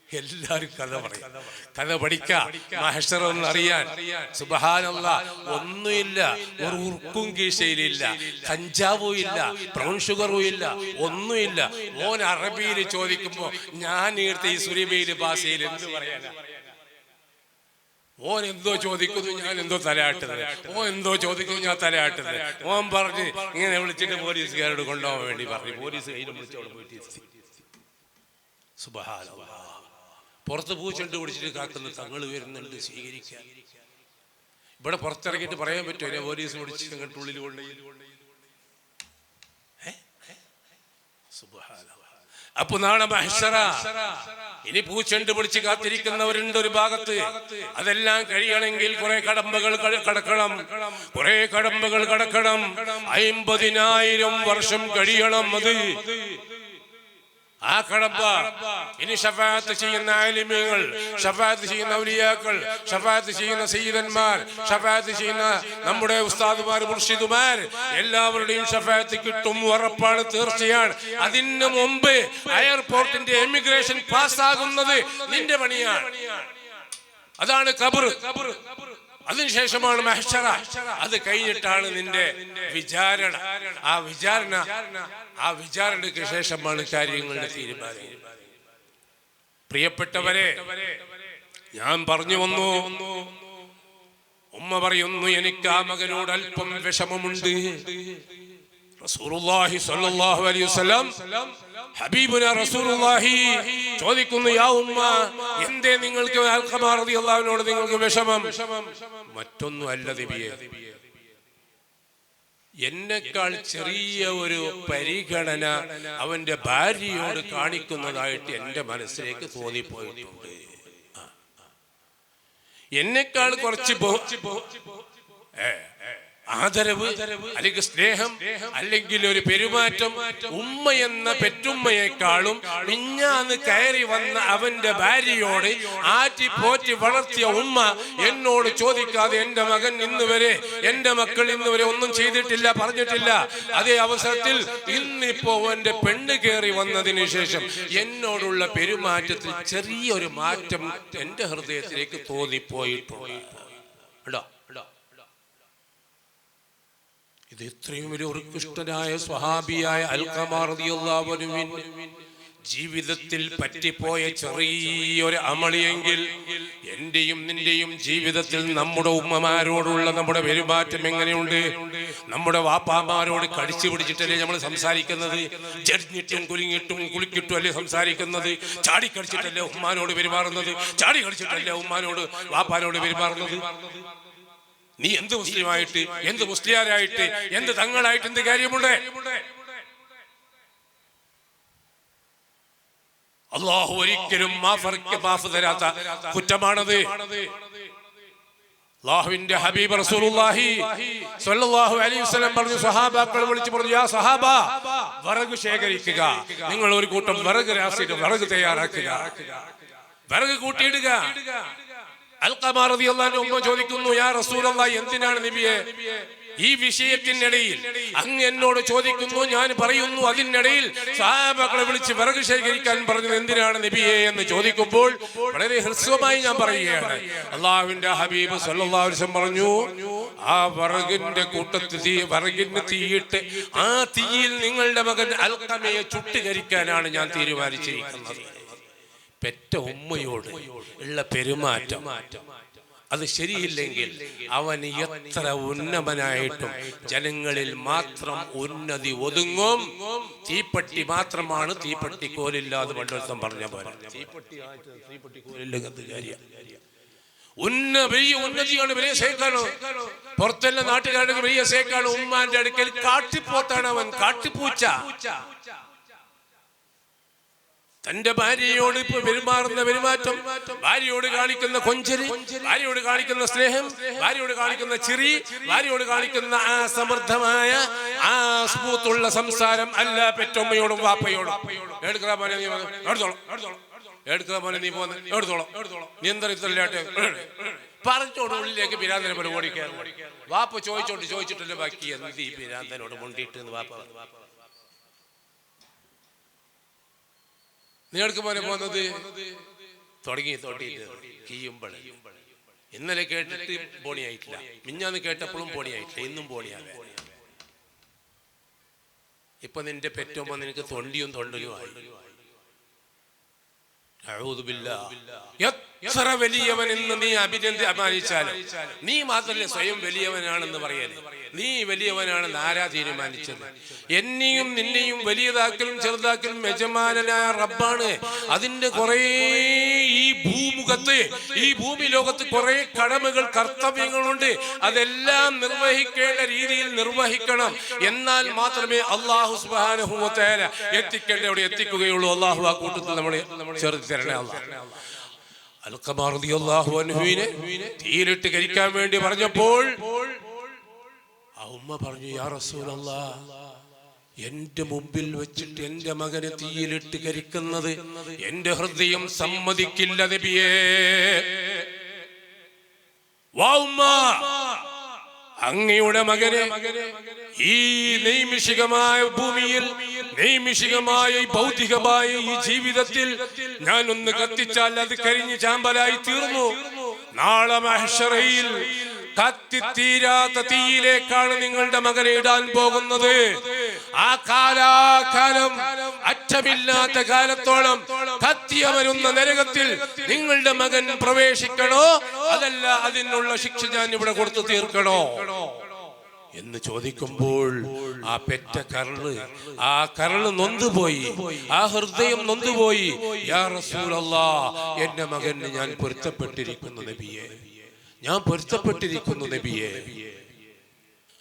എല്ലാരും കഥ പറയും, കഥ പഠിക്കാം, മഹ്ശർ ഒന്ന് അറിയാൻ. സുബ്ഹാനല്ലാഹ്. ഒന്നുമില്ല, ഒരു ഉറുക്കും കീശയിലില്ല, കഞ്ചാവും ഇല്ല, ബ്രൗൺ ഷുഗറും ഇല്ല, ഒന്നുമില്ല. ഓൻ അറബിയിൽ ചോദിക്കുമ്പോ ഞാൻ ഇവിടുത്തെ ഈ സുരിബയിൽ ഭാഷയിൽ എന്ത് പറയാനാ? ഓൻ എന്തോ ചോദിക്കുന്നു, ഞാൻ എന്തോ തലയാട്ടുന്നത്. ഓൻ എന്തോ ചോദിക്കുന്നു, ഞാൻ തലയാട്ടുന്നത്. ഓൻ പറഞ്ഞ് ഇങ്ങനെ വിളിച്ചിട്ട് പോലീസുകാരോട് കൊണ്ടുപോകാൻ വേണ്ടി പറഞ്ഞു. പോലീസ് കയ്യിൽ വിളിച്ചോട് പോയിട്ട് എത്തി. സുബ്ഹാനല്ലാഹ്. പുറത്ത് പൂച്ചെണ്ട് പിടിച്ചിട്ട് കാക്കുന്ന തങ്ങൾ വരുന്നുണ്ട് സ്വീകരിക്കാൻ. ഇവിടെ പുറത്തിറങ്ങിയിട്ട് പറയാൻ പറ്റുമോ പോലീസ് പിടിച്ച് അങ്ങോട്ട് ഉള്ളിൽ കൊണ്ടുപോയി? അപ്പൊ നാളെ മഹ്ശറ ഇനി പൂച്ചെണ്ട് പിടിച്ച് കാത്തിരിക്കുന്നവരുണ്ട് ഒരു ഭാഗത്ത്. അതെല്ലാം കഴിയണമെങ്കിൽ കുറെ കടമ്പകൾ കടക്കണം, കുറെ കടമ്പകൾ കടക്കണം. 50,000 വർഷം കഴിയണം. അത് ആ കടമ്പ ഇനി ശഫാഅത്ത് ചെയ്യുന്ന ആലിമീങ്ങൾ, ശഫാഅത്ത് ചെയ്യുന്ന ഔലിയാക്കൾ, ശഫാഅത്ത് ചെയ്യുന്ന സയ്യിദന്മാർ, ശഫാഅത്ത് ചെയ്യുന്ന നമ്മുടെ ഉസ്താദുമാർ, മുർഷിദുമാർ, എല്ലാവരുടെയും ശഫാഅത്ത് കിട്ടും, ഉറപ്പാണ്, തീർച്ചയാണ്. അതിന് മുമ്പ് എയർപോർട്ടിന്റെ എമിഗ്രേഷൻ പാസ്സാകുന്നത് നിന്റെ പണിയാണ്. അതാണ് ഖബർ. അതിനുശേഷമാണ് മഹ്ശറ. അത് കഴിഞ്ഞിട്ടാണ് നിന്റെ വിചാരണ. ആ വിചാരണയ്ക്ക് ശേഷമാണ് കാര്യങ്ങളുടെ തീരുമാനം. പ്രിയപ്പെട്ടവരെ, ഞാൻ പറഞ്ഞു വന്നു, ഉമ്മ പറയുന്നു, എനിക്ക് ആ മകനോട് അല്പം വിഷമമുണ്ട്. റസൂലുള്ളാഹി സ്വല്ലല്ലാഹു അലൈഹി വസല്ലം, ഹബീബുന റസൂലുള്ളാഹി ചോദിക്കുന്നു, യാ ഉമ്മ, എന്തേ നിങ്ങൾക്ക് അൽഖമ റളിയല്ലാഹുവിനോട് നിങ്ങൾക്ക് വിഷമം? മറ്റൊന്നും അല്ല നബിയേ, എന്നെക്കാൾ ചെറിയ ഒരു പരിഗണന അവന്റെ ഭാര്യയോട് കാണിക്കുന്നതായിട്ട് എന്റെ മനസ്സിലേക്ക് തോന്നിപ്പോയിട്ടുണ്ട്. എന്നെക്കാൾ കുറച്ച് ആദരവ് അല്ലെങ്കിൽ സ്നേഹം അല്ലെങ്കിൽ ഒരു പെരുമാറ്റം ഉമ്മ എന്ന പെറ്റുമ്മയെക്കാളും മിഞ്ഞാന്ന് കയറി വന്ന അവന്റെ ഭാര്യയോട് ആറ്റി പോറ്റി വളർത്തിയ ഉമ്മ എന്നോട് ചോദിക്കാതെ എന്റെ മകൻ ഇന്നുവരെ, എന്റെ മക്കൾ ഇന്നുവരെ ഒന്നും ചെയ്തിട്ടില്ല, പറഞ്ഞിട്ടില്ല. അതേ അവസരത്തിൽ ഇന്നിപ്പോ എന്റെ പെണ്ണ് കയറി വന്നതിന് ശേഷം എന്നോടുള്ള പെരുമാറ്റത്തിൽ ചെറിയൊരു മാറ്റം എന്റെ ഹൃദയത്തിലേക്ക് തോന്നിപ്പോയിട്ടുണ്ട്. ഇത് ഇത്രയും വലിയ ഉത്കൃഷ്ടനായ സ്വഹാബിയായ അൽഖമ റളിയല്ലാഹു അൻഹു ജീവിതത്തിൽ പറ്റിപ്പോയ ചെറിയൊരു അമളിയെങ്കിൽ എന്റെയും നിന്റെയും ജീവിതത്തിൽ നമ്മുടെ ഉമ്മമാരോടുള്ള നമ്മുടെ പെരുമാറ്റം എങ്ങനെയുണ്ട്? നമ്മുടെ വാപ്പാമാരോട് കടിച്ചു പിടിച്ചിട്ടല്ലേ നമ്മൾ സംസാരിക്കുന്നത്? ജഡ്ഞ്ഞിട്ടും കുലുങ്ങിട്ടും കുളിക്കിട്ടും അല്ലേ സംസാരിക്കുന്നത്? ചാടിക്കടിച്ചിട്ടല്ലേ ഉമ്മാനോട് പെരുമാറുന്നത്? ചാടി കടിച്ചിട്ടല്ലേ ഉമ്മാനോട് വാപ്പാനോട് പെരുമാറുന്നത്? നീ എന്ത് മുസ്ലിമായിട്ട്, എന്ത് മുസ്ലിയാരായിട്ട്, എന്ത് തങ്ങളായിട്ട് എന്ത് കാര്യമുണ്ട്? അല്ലാഹു ഒരിക്കലും മാഫ് തരാത്ത കുറ്റമാണത്. അല്ലാഹുവിന്റെ ഹബീബ് റസൂലുള്ളാഹി സ്വല്ലല്ലാഹു അലൈഹി വസല്ലം പറഞ്ഞു, സ്വഹാബാക്കൾ വിളിച്ചു പറഞ്ഞു, യാ സഹാബ, വിറക് ശേഖരിക്കുക, നിങ്ങൾ ഒരു കൂട്ടം വിറക് രാശിയിട്ട് വിറക് തയ്യാറാക്കുക, വിറക് കൂട്ടിയിടുക. അൽഖമ റളിയല്ലാഹു അൻഹു ചോദിക്കുന്നു, യാ റസൂലല്ലാഹ്, എന്തിനാണ് നബിയെ ഈ വിഷയത്തിനിടയിൽ അങ്ങ് എന്നോട് ചോദിക്കുന്നു, ഞാൻ പറയുന്നു, അതിനിടയിൽ സ്വഹാബകളെ വിളിച്ച് വിറക് ശേഖരിക്കാൻ പറഞ്ഞത് എന്തിനാണ് നബിയെ എന്ന് ചോദിക്കുമ്പോൾ വളരെ ഹ്രസ്വമായി ഞാൻ പറയുകയാണ്. അല്ലാഹുവിന്റെ ഹബീബ് സല്ലല്ലാഹു അലൈഹി വസല്ലം പറഞ്ഞു, ആ വിറകിന്റെ കൂട്ടത്തിൽ വിറകിന് തീയിട്ട് ആ തീയിൽ നിങ്ങളുടെ മകൻ അൽഖമയെ ചുട്ടുകരിക്കാനാണ് ഞാൻ തീരുമാനിച്ചിരിക്കുന്നത്. പെറ്റ ഉമ്മയോട് ഉള്ള പെരുമാറ്റം അത് ശരിയില്ലെങ്കിൽ അവൻ എത്ര ഉന്നതനായിട്ടും ജനങ്ങളിൽ മാത്രം ഉന്നതി ഒതുങ്ങും. തീപ്പട്ടി മാത്രമാണ് തീപ്പട്ടി കോലില്ലാതെ പണ്ടൊരുത്തം പറഞ്ഞ പോലെ. തീപ്പട്ടി കോലില്ലെങ്കിൽ വലിയ ഉന്നതിയാണ്, വലിയ സേക്കാണ്. പുറത്തെല്ലാം നാട്ടുകാരുടെ വലിയ സേക്കാണ്. ഉമ്മാന്റെ അടുക്കൽ കാട്ടിപ്പോത്താണ് അവൻ, കാട്ടിപ്പൂച്ച. തന്റെ ഭാര്യയോട് ഇപ്പൊ പെരുമാറുന്ന പെരുമാറ്റം, ഭാര്യയോട് കാണിക്കുന്ന കൊഞ്ചല്, ഭാര്യയോട് കാണിക്കുന്ന സ്നേഹം, ഭാര്യയോട് കാണിക്കുന്ന ചിരി, ഭാര്യയോട് കാണിക്കുന്ന ആ സമൃദ്ധമായ ആ സ്മൂത്തുള്ള സംസാരം അല്ല പെറ്റമ്മയോടും വാപ്പയോടും. എടുക്കാ മോനെ നീ എടുത്തോളം, എടുക്കാ മോനെ നീ പോന്ന് എടുത്തോളം, നീ എന്താ ഇത്രയാട്ടെ പറഞ്ഞോട് ഉള്ളിലേക്ക് പിരാന്തനെ പോലെ ഓടിക്കാൻ. വാപ്പ ചോദിച്ചിട്ടല്ലേ ബാക്കി എന്ത് ഈ പിരാന്തനോട് മുണ്ടിട്ട് വാപ്പ നിങ്ങൾക്ക് പോലെ പോകുന്നത് തുടങ്ങി തോട്ടിയിട്ട് കീയുമ്പോൾ. ഇന്നലെ കേട്ടിട്ട് ബോണിയായിട്ടില്ല, മിഞ്ഞാന്ന് കേട്ടപ്പോഴും ബോണിയായിട്ടില്ല, ഇന്നും ബോണിയാകെ. ഇപ്പൊ നിന്റെ പെറ്റുമ്പോ നിനക്ക് തൊണ്ടിയും തൊണ്ടലും ആയി. എത്ര വലിയവൻ എന്ന് നീ അഭിമാനിച്ചാലും നീ മാത്രമല്ലേ സ്വയം വലിയവനാണെന്ന് പറയല്. നീ വലിയവനാണെന്ന് ആരാ തീരുമാനിച്ചത്? എന്നെയും നിന്നെയും വലിയതാക്കലും ചെറുതാക്കലും യജമാനനായ റബ്ബാണ്. അതിന്റെ കുറെ ഈ ഭൂമുഖത്ത്, ഈ ഭൂമി ലോകത്ത് കുറെ കടമകൾ, കർത്തവ്യങ്ങളുണ്ട്. അതെല്ലാം നിർവഹിക്കേണ്ട രീതിയിൽ നിർവഹിക്കണം. എന്നാൽ മാത്രമേ അല്ലാഹു സുബ്ഹാനഹു വ തആല എത്തിക്കേണ്ട അവിടെ എത്തിക്കുകയുള്ളൂ. അല്ലാഹു ആ കൂട്ടത്തിൽ നമ്മളെ ചേർത്ത് തരണേ. അൽഖമ റളിയല്ലാഹു അൻഹുവിനെ തീയിലിട്ട് കരിക്കാൻ വേണ്ടി പറഞ്ഞപ്പോൾ ആ ഉമ്മ പറഞ്ഞു, യാ റസൂലല്ലാഹ്, എന്റെ മുമ്പിൽ വെച്ചിട്ട് എന്റെ മകനെ തീയിലിട്ട് കരിക്കുന്നത് എന്റെ ഹൃദയം സമ്മതിക്കില്ല നബിയേ. വാ ഉമ്മ, അങ്ങയുടെ മകനെ ഈ നൈമിഷികമായ ഭൂമിയിൽ, നൈമിഷികമായ ഭൗതികമായ ഈ ജീവിതത്തിൽ ഞാൻ ഒന്ന് കത്തിച്ചാൽ അത് കരിഞ്ഞ് ചാമ്പലായി തീർന്നു. നാളെ മഹ്ശറയിൽ കത്തിത്തീരാത്ത തീയിലേക്കാണ് നിങ്ങളുടെ മകനെ ഇടാൻ പോകുന്നത്. ആ കാലാകാലം, അറ്റമില്ലാത്ത കാലത്തോളം കത്തിയമരുന്ന നരകത്തിൽ നിങ്ങളുടെ മകൻ പ്രവേശിക്കണോ, അതല്ല അതിനുള്ള ശിക്ഷ ഞാൻ ഇവിടെ കൊടുത്തു തീർക്കണോ എന്ന് ചോദിക്കുമ്പോൾ ആ പെറ്റ കരള് നൊന്തുപോയി, ആ ഹൃദയം നൊന്തുപോയി. യാ റസൂലല്ലാഹ്, എന്റെ മകന് ഞാൻ പൊരുത്തപ്പെട്ടിരിക്കുന്നു നബിയെ, ഞാൻ പൊരുത്തപ്പെട്ടിരിക്കുന്നു നബിയെ.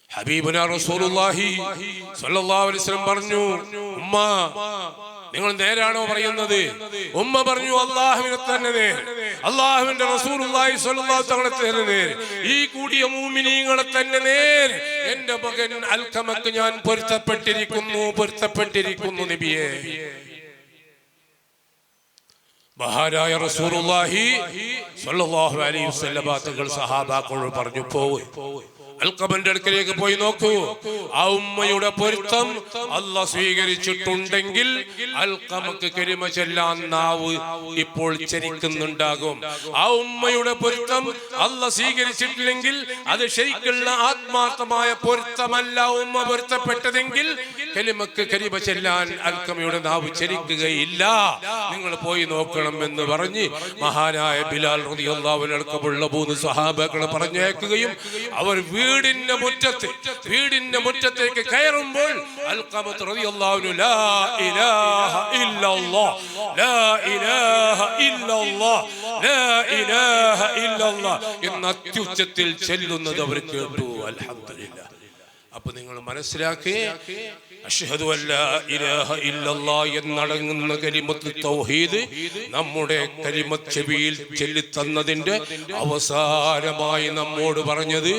ഹബീബുനാ റസൂലുള്ളാഹി സ്വല്ലല്ലാഹു അലൈഹി വസല്ലം പറഞ്ഞു, ഉമ്മ നിങ്ങൾ നേരാണോ പറയുന്നത്? ഉമ്മ പറഞ്ഞു, അല്ലാഹുവിനെ തന്നെ നേർ, അല്ലാഹുവിന്റെ റസൂലുള്ളാഹി സ്വല്ലല്ലാഹു തആല നേർ, ഈ കൂടിയ മുഅ്മിനീങ്ങളെ തന്നെ നേർ. എന്റെ മകൻ അൽഖമക്ക് ഞാൻ പൊരുത്തപ്പെട്ടിരിക്കുന്നു നബിയെ. മഹാനായ റസൂലുള്ളാഹി സ്വല്ലല്ലാഹു അലൈഹി വസല്ലം തങ്ങൾ സഹാബാക്കളോട് പറഞ്ഞു, അൽഖമന്റെ അടുക്കലേക്ക് പോയി നോക്കൂ. ആ ഉമ്മയുടെ പൊരുത്തം അല്ലാഹ് സ്വീകരിച്ചിട്ടുണ്ടെങ്കിൽ അൽഖമക്ക് കലിമ ചൊല്ലാൻ നാവ് ഇപ്പോൾ ചരിക്കുന്നുണ്ടാകും. ആ ഉമ്മയുടെ പൊരുത്തം അല്ലാഹ് സ്വീകരിച്ചിട്ടില്ലെങ്കിൽ അത് ശരിക്കുള്ള ആത്മാർത്ഥമായ പൊരുത്തമല്ല. ഉമ്മ പൊരുത്തപ്പെട്ടതെങ്കിൽ കലിമക്ക് കലിമ ചൊല്ലാൻ അൽഖമയുടെ നാവ് ചരിക്കുകയില്ല. നിങ്ങൾ പോയി നോക്കണം എന്ന് പറഞ്ഞ് മഹാനായ ബിലാൽ റളിയല്ലാഹു അൻഹു അടക്കമുള്ള 3 സ്വഹാബാക്കളെ പറഞ്ഞയക്കുകയും അവർ വീടിന്റെ മുറ്റത്തേക്ക് കയറുമ്പോൾ അൽഖമത്ത് റളിയല്ലാഹു അൻഹു ലാ ഇലാഹ ഇല്ലല്ലാഹ്, ലാ ഇലാഹ ഇല്ലല്ലാഹ്, ലാ ഇലാഹ ഇല്ലല്ലാഹ് എന്ന അത്യുച്ചത്തിൽ ചൊല്ലുന്നത് അവർ കേട്ടു. അൽഹംദുലില്ലാഹ്. അപ്പൊ നിങ്ങൾ മനസ്സിലാക്കി, അഷ്ഹദു അല്ലാ ഇലാഹ ഇല്ലല്ലാഹ് എന്നടങ്ങുന്ന കലിമത്ത് തൗഹീദ് നമ്മുടെ കലിമത്ത് ചെവിയിൽ ചൊല്ലിത്തന്നതിന്റെ അവസാനമായി നമ്മോട് പറഞ്ഞത്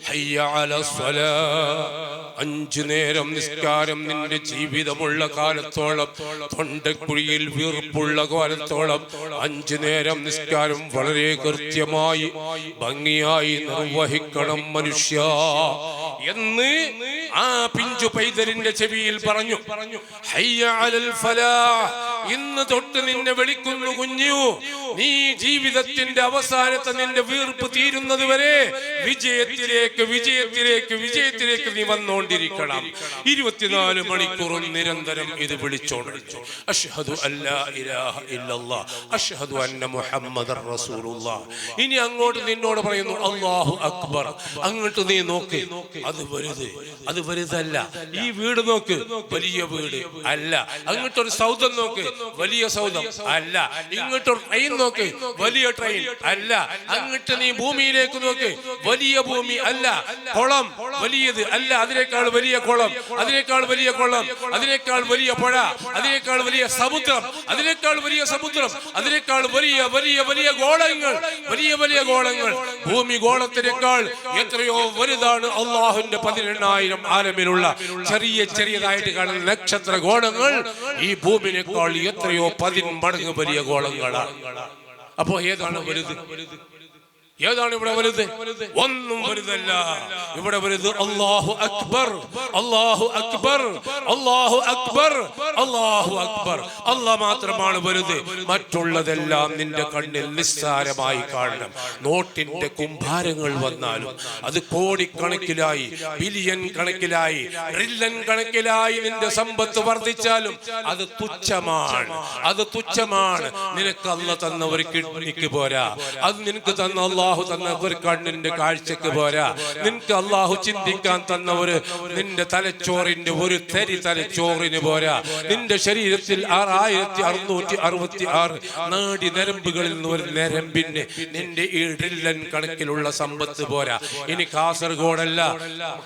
ഹയ്യ അലസ് സ്വലാഹ്. 5 നേരം നിസ്കാരം നിന്റെ ജീവിതമുള്ള കാലത്തോളം, തൊണ്ടക്കുഴിയിൽ വീർപ്പുള്ള കാലത്തോളം 5 നേരം നിസ്കാരം വളരെ കൃത്യമായി ഭംഗിയായി നിർവഹിക്കണം മനുഷ്യ എന്ന് ആ പിഞ്ചു പൈതലിന്റെ ചെവിയിൽ പറഞ്ഞു. ഹയ്യ അലൽ ഫലാഹ്, ഇന്ന് തൊട്ട് നിന്നെ വിളിക്കുന്നു കുഞ്ഞു, നീ ജീവിതത്തിന്റെ അവസാനത്തെ നിന്റെ വീർപ്പ് തീരുന്നത് വരെ വിജയത്തിലേക്ക് നീ വന്നുകൊണ്ടിരിക്കണം. 24 മണിക്കൂറും നിരന്തരം ഇത് വിളിച്ചോണ്ടിരിച്ചു. അഷ്ഹദു അല്ലാ ഇലാഹ ഇല്ലല്ലാഹ്, അഷ്ഹദു അന്ന മുഹമ്മദർ റസൂലുള്ളാഹ്. ഇനി അങ്ങോട്ട് നിന്നോട് പറയുന്നു അല്ലാഹു അക്ബർ. അങ്ങോട്ട് നീ നോക്ക്, അത് വലുതല്ല. ഈ വീട് നോക്ക്, വലിയ വീട് അല്ല. അങ്ങോട്ടൊരു സൗധം നോക്ക്, വലിയ സൗധം അല്ല. ഇങ്ങോട്ടൊരു ട്രെയിൻ നോക്ക്, വലിയ ട്രെയിൻ അല്ല. അങ്ങോട്ട് നീ ഭൂമിയിലേക്ക് നോക്ക്, വലിയ ഭൂമി അല്ല. കുളം വലിയത് അല്ല, അതിനേക്കാൾ വലിയ കുളം, അതിനേക്കാൾ വലിയ കുളം, അതിനേക്കാൾ വലിയ പുഴ, അതിനേക്കാൾ വലിയ സമുദ്രം, അതിനേക്കാൾ വലിയ സമുദ്രം, അതിനേക്കാൾ വലിയ വലിയ വലിയ ഗോളങ്ങൾ, വലിയ വലിയ ഗോളങ്ങൾ. ഭൂമി ഗോളത്തിനേക്കാൾ എത്രയോ വലുതാണ് അള്ളാഹുവിന്റെ 18,000 ആലമിലുള്ള ചെറിയതായിട്ട് കാണുന്ന നക്ഷത്ര ഗോളങ്ങൾ ഈ ഭൂമിനേക്കാൾ എത്രയോ 10 മടങ്ങ് വലിയ ഗോളങ്ങളാണ്. അപ്പോ ഏതാണ് വലുത്? ഏതാണ് ഇവിടെ വലുത്? ഒന്നും വലുതല്ല. ഇവിടെ വലുത് അല്ലാഹു അക്ബർ, അല്ലാഹു അക്ബർ, അല്ലാഹു അക്ബർ, അല്ലാഹു അക്ബർ. അല്ലാഹ് മാത്രമാണ് വലുത്. മറ്റുള്ളതെല്ലാം നിന്റെ കണ്ണിൽ നിസ്സാരമായി കാണണം. നോട്ടിന്റെ കുംഭാരങ്ങൾ വന്നാലും അത് കോടിക്കണക്കിലായി, ബിലിയൻ കണക്കിലായി, ട്രില്യൺ കണക്കിലായി നിന്റെ സമ്പത്ത് വർദ്ധിച്ചാലും അത് തുച്ഛമാണ്, അത് തുച്ഛമാണ്. നിനക്ക് അല്ലാഹ് തന്ന ഒരു കിഡ്നിക്ക് പോരാ, അത് നിനക്ക് തന്ന അല്ലാഹു തന്ന ഒരു കണ്ണിന്റെ കാഴ്ചക്ക് പോരാ. നിനക്ക് അല്ലാഹു ചിന്തിക്കാൻ തന്ന നിന്റെ തലച്ചോറിന്റെ ഒരു തരി തലച്ചോറിന് പോരാ. നിന്റെ ശരീരത്തിൽ 6666 നാഡി നരമ്പുകളിൽ നിന്ന് ഒരു നരമ്പിന് നിന്റെ ഈ ട്രില്യൺ കണക്കിലുള്ള സമ്പത്ത് പോരാ. ഇനി കാസർഗോഡല്ല,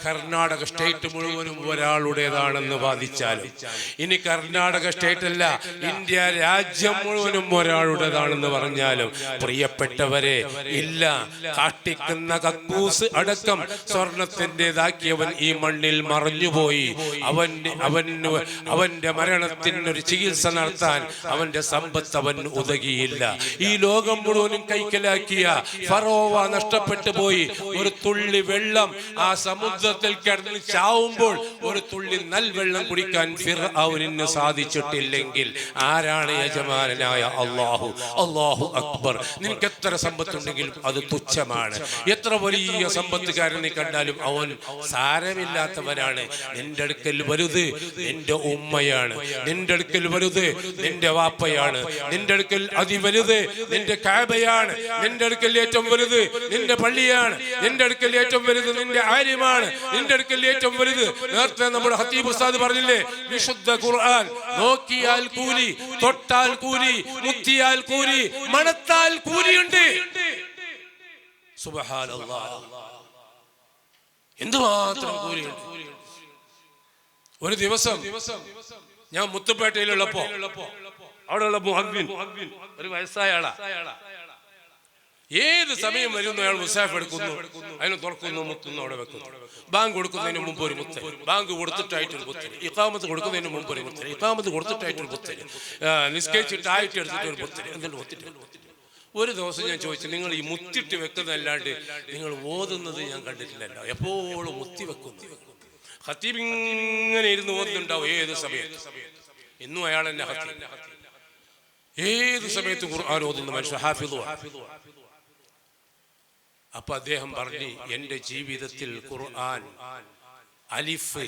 കർണാടക സ്റ്റേറ്റ് മുഴുവനും ഒരാളുടേതാണെന്ന് വാദിച്ചാലും, ഇനി കർണാടക സ്റ്റേറ്റ് അല്ല, ഇന്ത്യ രാജ്യം മുഴുവനും ഒരാളുടേതാണെന്ന് പറഞ്ഞാലും, പ്രിയപ്പെട്ടവരെ, ഇല്ല. കാട്ടിക്കുന്ന കക്കൂസ് അടക്കം സ്വർണത്തിൻ്റെതാക്കിയവൻ ഈ മണ്ണിൽ മറഞ്ഞുപോയി. അവന്റെ മരണത്തിനൊരു ചികിത്സ നടത്താൻ അവന്റെ സമ്പത്ത് അവൻ ഉതകിയില്ല. ഈ ലോകം മുഴുവനും കൈക്കലാക്കിയ ഫറോവ നഷ്ടപ്പെട്ടു പോയി. ഒരു തുള്ളി വെള്ളം ആ സമുദ്രത്തിൽ കിടന്ന് ചാവുമ്പോൾ ഒരു തുള്ളി നൽവെള്ളം കുടിക്കാൻ ഫിർഔനിന് സാധിച്ചിട്ടില്ലെങ്കിൽ ആരാണ് യജമാനനായ അല്ലാഹു? അല്ലാഹു അക്ബർ. നിനക്ക് എത്ര സമ്പത്തുണ്ടെങ്കിലും അത് തുച്ഛമാണ്. എത്ര വലിയ സമ്പത്തുകാരനെ കണ്ടാലും അവൻ സാരമില്ലാത്തവനാണ്. നിന്റെ അടുക്കൽ വലുത് നിന്റെ ഉമ്മയാണ്, നിന്റെ അടുക്കൽ വലുത് നിന്റെ വാപ്പയാണ്, നിന്റെ അടുക്കൽ അതിവലുത് നിന്റെ കഅബയാണ്, നിന്റെ അടുക്കൽ ഏറ്റവും വലുത് നിന്റെ പള്ളിയാണ്, നിന്റെ അടുക്കൽ ഏറ്റവും വലുത് നിന്റെ ആലിമാണ്, നിന്റെ അടുക്കൽ ഏറ്റവും വലുത്. നേരത്തെ നമ്മുടെ ഖതീബ് ഉസ്താദ് പറഞ്ഞില്ലേ, വിശുദ്ധ ഖുർആൻ നോക്കിയാൽ കൂലി, തൊട്ടാൽ കൂലി, മുത്തിയാൽ കൂലി, മണത്താൽ കൂലിയുണ്ട്. സുബ്ഹാനല്ലാഹ്, എന്തുമാത്രം കൂലിയുണ്ട്. ഒരു ദിവസം ഞാൻ മുത്തുപേട്ടയിലുള്ളപ്പോ അവിടെയുള്ള മുഅദ്ദിൻ ഒരു വയസ്സായ ആളാ. ഏത് സമയം വരുന്നു അയാൾ മുസാഫ് എടുക്കുന്നു, അതിന് തുറക്കുന്നു, മുത്തുന്നു, അവിടെ വെക്കുന്നു. ബാങ്ക് കൊടുക്കുന്നതിന് മുമ്പ് ഒരു മുത്ത്, ബാങ്ക് കൊടുത്തിട്ടായിട്ടൊരു മുത്തല്, ഇഖാമത്ത് കൊടുക്കുന്നതിന് മുമ്പ് ഒരു മുത്തല്, ഇഖാമത്ത് കൊടുത്തിട്ടായിട്ടൊരു മുത്തല്, നിസ്കരിച്ചിട്ടായിട്ട് എടുത്തിട്ട് ഒരു മുത്തല്, എന്നിട്ട് മുത്തിട്ട്. ഒരു ദിവസം ഞാൻ ചോദിച്ചു, നിങ്ങൾ ഈ മുത്തിട്ട് വെക്കുന്നതല്ലാണ്ട് നിങ്ങൾ ഓതുന്നത് ഞാൻ കണ്ടിട്ടില്ലല്ലോ, എപ്പോഴും മുത്തി വെക്കുന്നു. ഖതീബ് ഇങ്ങനെ ഇരുന്ന് ഓതുന്നുണ്ടാവും ഏത് സമയത്ത്. ഇന്നും അയാൾ എന്നെ ഖതീബ്, ഏത് സമയത്തും ഖുർആൻ ഓതുന്ന മനുഷ്യൻ, ഹാഫിദുമാണ്. അപ്പൊ അദ്ദേഹം പറഞ്ഞു, എന്റെ ജീവിതത്തിൽ ഖുർആൻ അലിഫ്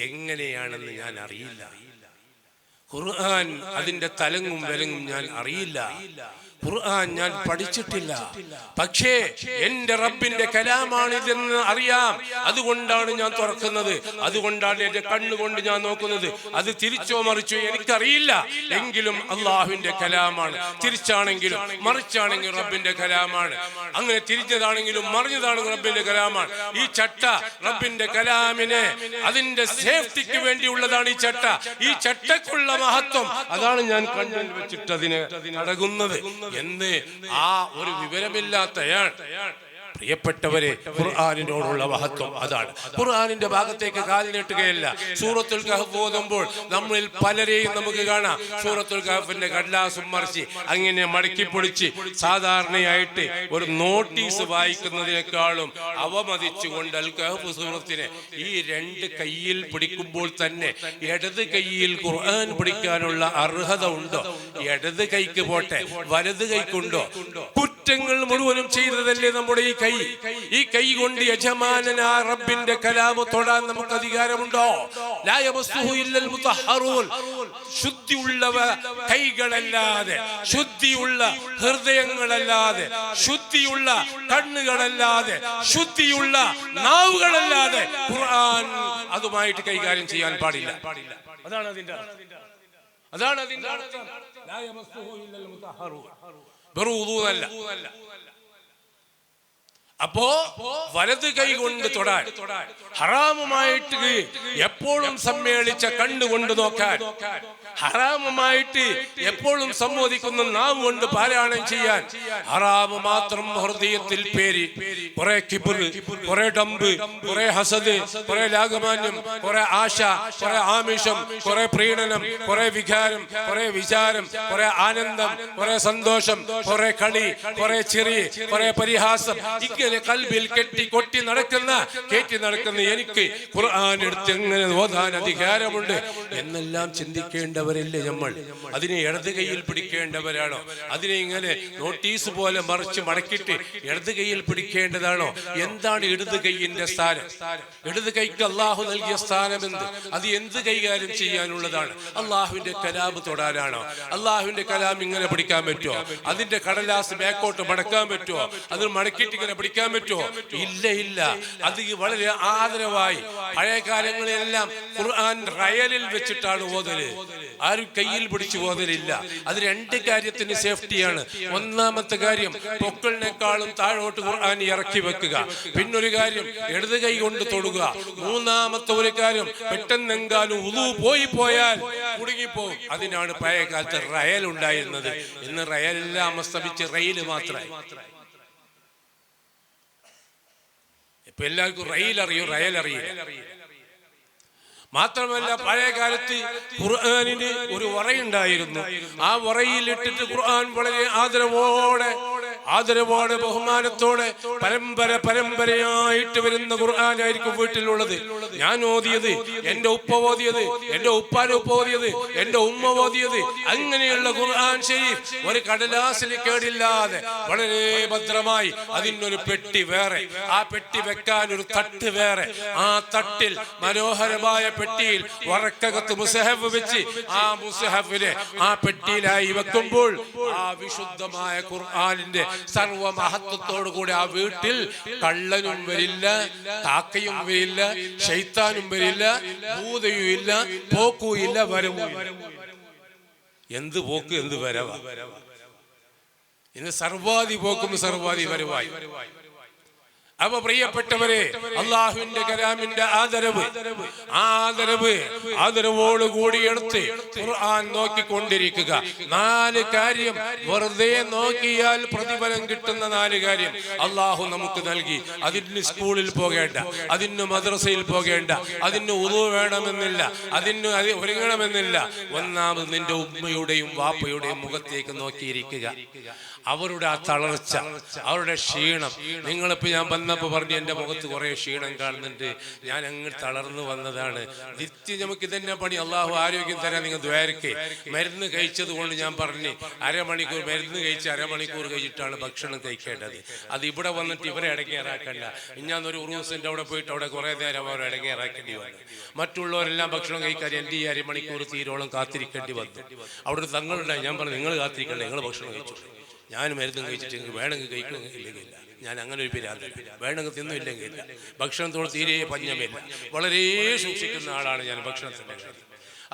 എങ്ങനെയാണെന്ന് ഞാൻ അറിയില്ല, ഖുർആൻ അതിന്റെ തലങ്ങും വിലങ്ങും ഞാൻ അറിയില്ല, ഖുർആൻ ഞാൻ പഠിച്ചിട്ടില്ല. പക്ഷേ എന്റെ റബ്ബിന്റെ കലാമാണിതെന്ന് അറിയാം, അതുകൊണ്ടാണ് ഞാൻ തുറക്കുന്നത്, അതുകൊണ്ടാണ് എന്റെ കണ്ണുകൊണ്ട് ഞാൻ നോക്കുന്നത്. അത് തിരിച്ചോ മറിച്ചോ എനിക്കറിയില്ല, എങ്കിലും അള്ളാഹുവിന്റെ കലാമാണ്. തിരിച്ചാണെങ്കിലും മറിച്ചാണെങ്കിലും റബ്ബിന്റെ കലാമാണ്. അങ്ങനെ തിരിഞ്ഞതാണെങ്കിലും മറിഞ്ഞതാണെങ്കിലും റബ്ബിന്റെ കലാമാണ്. ഈ ചട്ട റബ്ബിന്റെ കലാമിനെ അതിന്റെ സേഫ്റ്റിക്ക് വേണ്ടിയുള്ളതാണ് ഈ ചട്ട. ഈ ചട്ടക്കുള്ള മഹത്വം അതാണ് ഞാൻ കണ്ണിൽ വെച്ചിട്ട് അതിനെ അടങ്ങുന്നത് എന്ന് ആ ഒരു വിവരമില്ലാത്തയാൾ. പ്രിയപ്പെട്ടവരെ, ഖുർആനിനോടുള്ള മഹത്വം അതാണ്. ഖുർആനിന്റെ ഭാഗത്തേക്ക് കാൽ നീട്ടുകയല്ല. സൂറത്തുൽ കഹ്ഫ് ഓതുമ്പോൾ നമ്മളിൽ പലരെയും നമുക്ക് കാണാം, സൂറത്തുൽ കഹ്ഫിന്റെ കടലാസും മറിച്ച് അങ്ങനെ മടക്കി പൊടിച്ച് സാധാരണയായിട്ട് ഒരു നോട്ടീസ് വായിക്കുന്നതിനേക്കാളും അവമതിച്ചുകൊണ്ട് അൽ കഹ്ഫ് സൂറത്തിനെ ഈ രണ്ട് കയ്യിൽ പിടിക്കുമ്പോൾ തന്നെ ഇടത് കയ്യിൽ ഖുർആൻ പിടിക്കാനുള്ള അർഹത ഉണ്ടോ? ഇടത് കൈക്ക് പോട്ടെ, വലത് കൈക്കുണ്ടോ? കുറ്റങ്ങൾ മുഴുവനും ചെയ്തതല്ലേ നമ്മുടെ ഈ കൈ. ഈ കൈ കൊണ്ട് യജമാനനായ റബ്ബിന്റെ കലാമ് തൊടാൻ നമുക്ക് അധികാരമുണ്ടോ? ലാ യമസ്സുഹു ഇല്ലൽ മുതഹ്ഹറൂൻ. ശുദ്ധിയുള്ള കൈകളല്ലാതെ, ശുദ്ധിയുള്ള ഹൃദയങ്ങളല്ലാതെ, ശുദ്ധിയുള്ള കണ്ണുകളല്ലാതെ, ശുദ്ധിയുള്ള നാവുകളല്ലാതെ ഖുർആൻ അതുമായിട്ട് കൈകാര്യം ചെയ്യാൻ പാടില്ല. അതാണ് അതിന്റെ അർത്ഥം. ലാ യമസ്സുഹു ഇല്ലൽ മുതഹ്ഹറൂൻ. വെറും ഉദൂന്നല്ല. അപ്പോ വലത് കൈ കൊണ്ട് തൊടാൻ, ഹറാമുമായിട്ട് എപ്പോഴും സമ്മേളിച്ച കണ്ണുകൊണ്ട് നോക്കാൻ, ഹറാമുമായിട്ട് എപ്പോഴും സംവദിക്കുന്ന നാവ് കൊണ്ട് പാരായണം ചെയ്യാൻ, ഹറാമു മാത്രം ഹൃദയത്തിൽ പേരി കുറെ കിബ്റ്, കുറെ ഡംബ്, കുറെ ഹസദ്, കുറെ ലാഘമാന്യം, കുറെ ആശ, കുറെ ആമിഷം, കുറെ പ്രീണനം, കുറെ വികാരം, കുറെ വിചാരം, കുറെ ആനന്ദം, കുറെ സന്തോഷം, കുറെ കളി, കുറെ ചിരി, കുറെ പരിഹാസം, ഇങ്ങനെ കൽബിൽ കെട്ടി നടക്കുന്ന എനിക്ക് ഖുർആൻ എടുത്ത് എങ്ങനെ ഓതാൻ അധികാരമുണ്ട് എന്നെല്ലാം ചിന്തിക്കേണ്ടവരല്ലേ നമ്മൾ? അതിനെ ഇടത് കൈയിൽ പിടിക്കേണ്ടവരാണോ? അതിനെ ഇങ്ങനെ നോട്ടീസ് പോലെ മറിച്ച് മടക്കിയിട്ട് ഇടത് കൈയിൽ പിടിക്കേണ്ടതാണോ? എന്താണ് ഇടത് കൈയിന്റെ സ്ഥാനം? ഇടത് കൈക്ക് അള്ളാഹു നൽകിയ സ്ഥാനം എന്ത്? അത് എന്ത് കൈകാര്യം ചെയ്യാനുള്ളതാണ്? അള്ളാഹുവിന്റെ കലാം തൊടാനാണോ? അള്ളാഹുവിന്റെ കലാം ഇങ്ങനെ പിടിക്കാൻ പറ്റുമോ? അതിന്റെ കടലാസ് ബാക്കോട്ട് മടക്കാൻ പറ്റുമോ? അത് മടക്കിയിട്ട് ഇങ്ങനെ പിടിക്കാൻ പറ്റുമോ? ഇല്ല. അത് വളരെ ആദരവായി പഴയ കാലങ്ങളിലെല്ലാം ഖുർആൻ റയലിൽ വെച്ചിട്ടാണ് ഓതല്, ആരും കയ്യിൽ പിടിച്ചു ഓതലില്ല. അത് രണ്ട് കാര്യത്തിന് സേഫ്റ്റിയാണ്. ഒന്നാമത്തെ കാര്യം പൊക്കളിനേക്കാളും താഴോട്ട് ഖുർആൻ ഇറക്കി വെക്കുക. പിന്നൊരു കാര്യം ഇടത് കൈ കൊണ്ട് തൊടുക. മൂന്നാമത്തെ ഒരു കാര്യം പെട്ടെന്നെങ്കാലും ഉളു പോയാൽ കുടുങ്ങിപ്പോകും. അതിനാണ് പഴയ കാലത്ത് റയൽ ഉണ്ടായിരുന്നത്. ഇന്ന് റയലെല്ലാം അസ്തമിച്ച് റെയില് മാത്രമായി. ഇപ്പൊ എല്ലാവർക്കും റെയിൽ അറിയില്ല. മാത്രമല്ല പഴയ കാലത്ത് ഖുർആനിന് ഒരു വറയുണ്ടായിരുന്നു. ആ വറയിൽ ഇട്ടിട്ട് ഖുർആൻ വളരെ ആദരവോടെ ബഹുമാനത്തോടെ പരമ്പരയായിട്ട് വരുന്ന ഖുർആനായിരിക്കും വീട്ടിലുള്ളത്. ഞാൻ ഓതിയത്, എന്റെ ഉപ്പ ഓതിയത്, എന്റെ ഉപ്പാന്റെ ഉപ്പ ഓതിയത്, എന്റെ ഉമ്മ ഓതിയത്, അങ്ങനെയുള്ള ഖുർആൻ ശരീഫ് ഒരു കടലാസിൽ കേടില്ലാതെ വളരെ ഭദ്രമായി അതിനൊരു പെട്ടി വേറെ, ആ പെട്ടി വെക്കാൻ ഒരു തട്ട് വേറെ, ആ തട്ടിൽ മനോഹരമായ പെട്ടിയിൽ വറക്കകത്ത് മുസഹഫ് വെച്ച് ആ മുസഹഫിനെ ആ പെട്ടിയിലായി വെക്കുമ്പോൾ ആ വിശുദ്ധമായ ഖുർആനിന്റെ സർവ മഹത്വത്തോടു കൂടി ആ വീട്ടിൽ കള്ളനും വരില്ല, കാക്കയും വരില്ല, ശൈത്താനും വരില്ല, ഭൂതയും ഇല്ല, പോക്കും ഇല്ല, വരവും. എന്ത് പോക്ക്, എന്ത് വരവാ! ഇന്ന് സർവാദി പോക്കും സർവാദി വരവായി. അപ്പൊ പ്രിയപ്പെട്ടവരെ, അള്ളാഹുവിന്റെ കലാമിന്റെ ആദരവോട് കൂടി എടുത്ത് ഖുർആൻ നോക്കിക്കൊണ്ടിരിക്കുക. 4 കാര്യം വെറുതെ നോക്കിയാൽ പ്രതിഫലം കിട്ടുന്ന 4 കാര്യം അള്ളാഹു നമുക്ക് നൽകി. അതിന് സ്കൂളിൽ പോകേണ്ട, അതിന് മദ്രസയിൽ പോകേണ്ട, അതിന് ഉളു വേണമെന്നില്ല, അതിന് ഒരുങ്ങണമെന്നില്ല. ഒന്നാമത് നിന്റെ ഉമ്മയുടെയും വാപ്പയുടെയും മുഖത്തേക്ക് നോക്കിയിരിക്കുക. അവരുടെ ആ തളർച്ച, അവരുടെ ക്ഷീണം. നിങ്ങളിപ്പോ ഞാൻ വന്നപ്പോ പറഞ്ഞു എന്റെ മുഖത്ത് കുറെ ക്ഷീണം കാണുന്നുണ്ട്, ഞാൻ അങ്ങ് തളർന്നു വന്നതാണ്. നിത്യം നമുക്ക് ഇതന്നെ പണി. അള്ളാഹു ആരോഗ്യം തരാൻ നിങ്ങൾ ദ്വാരക്കേ. മരുന്ന് കഴിച്ചത് കൊണ്ട് ഞാൻ പറഞ്ഞു അരമണിക്കൂർ മരുന്ന് കഴിച്ച് അരമണിക്കൂർ കഴിച്ചിട്ടാണ് ഭക്ഷണം കഴിക്കേണ്ടത്. അത് ഇവിടെ വന്നിട്ട് ഇവരെ ഇടങ്ങേറാക്കണ്ട. ഞാൻ ഒരു ഉറൂസിന്റെ അവിടെ പോയിട്ട് അവിടെ കുറെ നേരം അവരെ ഇടങ്ങേറാക്കേണ്ടി വന്നു. മറ്റുള്ളവരെല്ലാം ഭക്ഷണം കഴിക്കാൻ എൻ്റെ ഈ അരമണിക്കൂർ തീരോളം കാത്തിരിക്കേണ്ടി വന്നു. അവിടെ ഒരു തങ്ങളുണ്ടായി. ഞാൻ പറഞ്ഞു നിങ്ങൾ കാത്തിരിക്കണ്ട, നിങ്ങൾ ഭക്ഷണം കഴിച്ചു. ഞാൻ മരുന്നും കഴിച്ചിട്ട് വേണമെങ്കിൽ കഴിക്കണമെങ്കിൽ ഞാൻ അങ്ങനെ ഒരു പിരാന്തല്ല. വേണമെങ്കിൽ തിന്നില്ലെങ്കിൽ ഇല്ല. ഭക്ഷണത്തോട് തീരെ പഞ്ഞമില്ല. വളരെ സൂക്ഷിക്കുന്ന ആളാണ് ഞാൻ ഭക്ഷണത്തിൻ്റെ കാര്യം.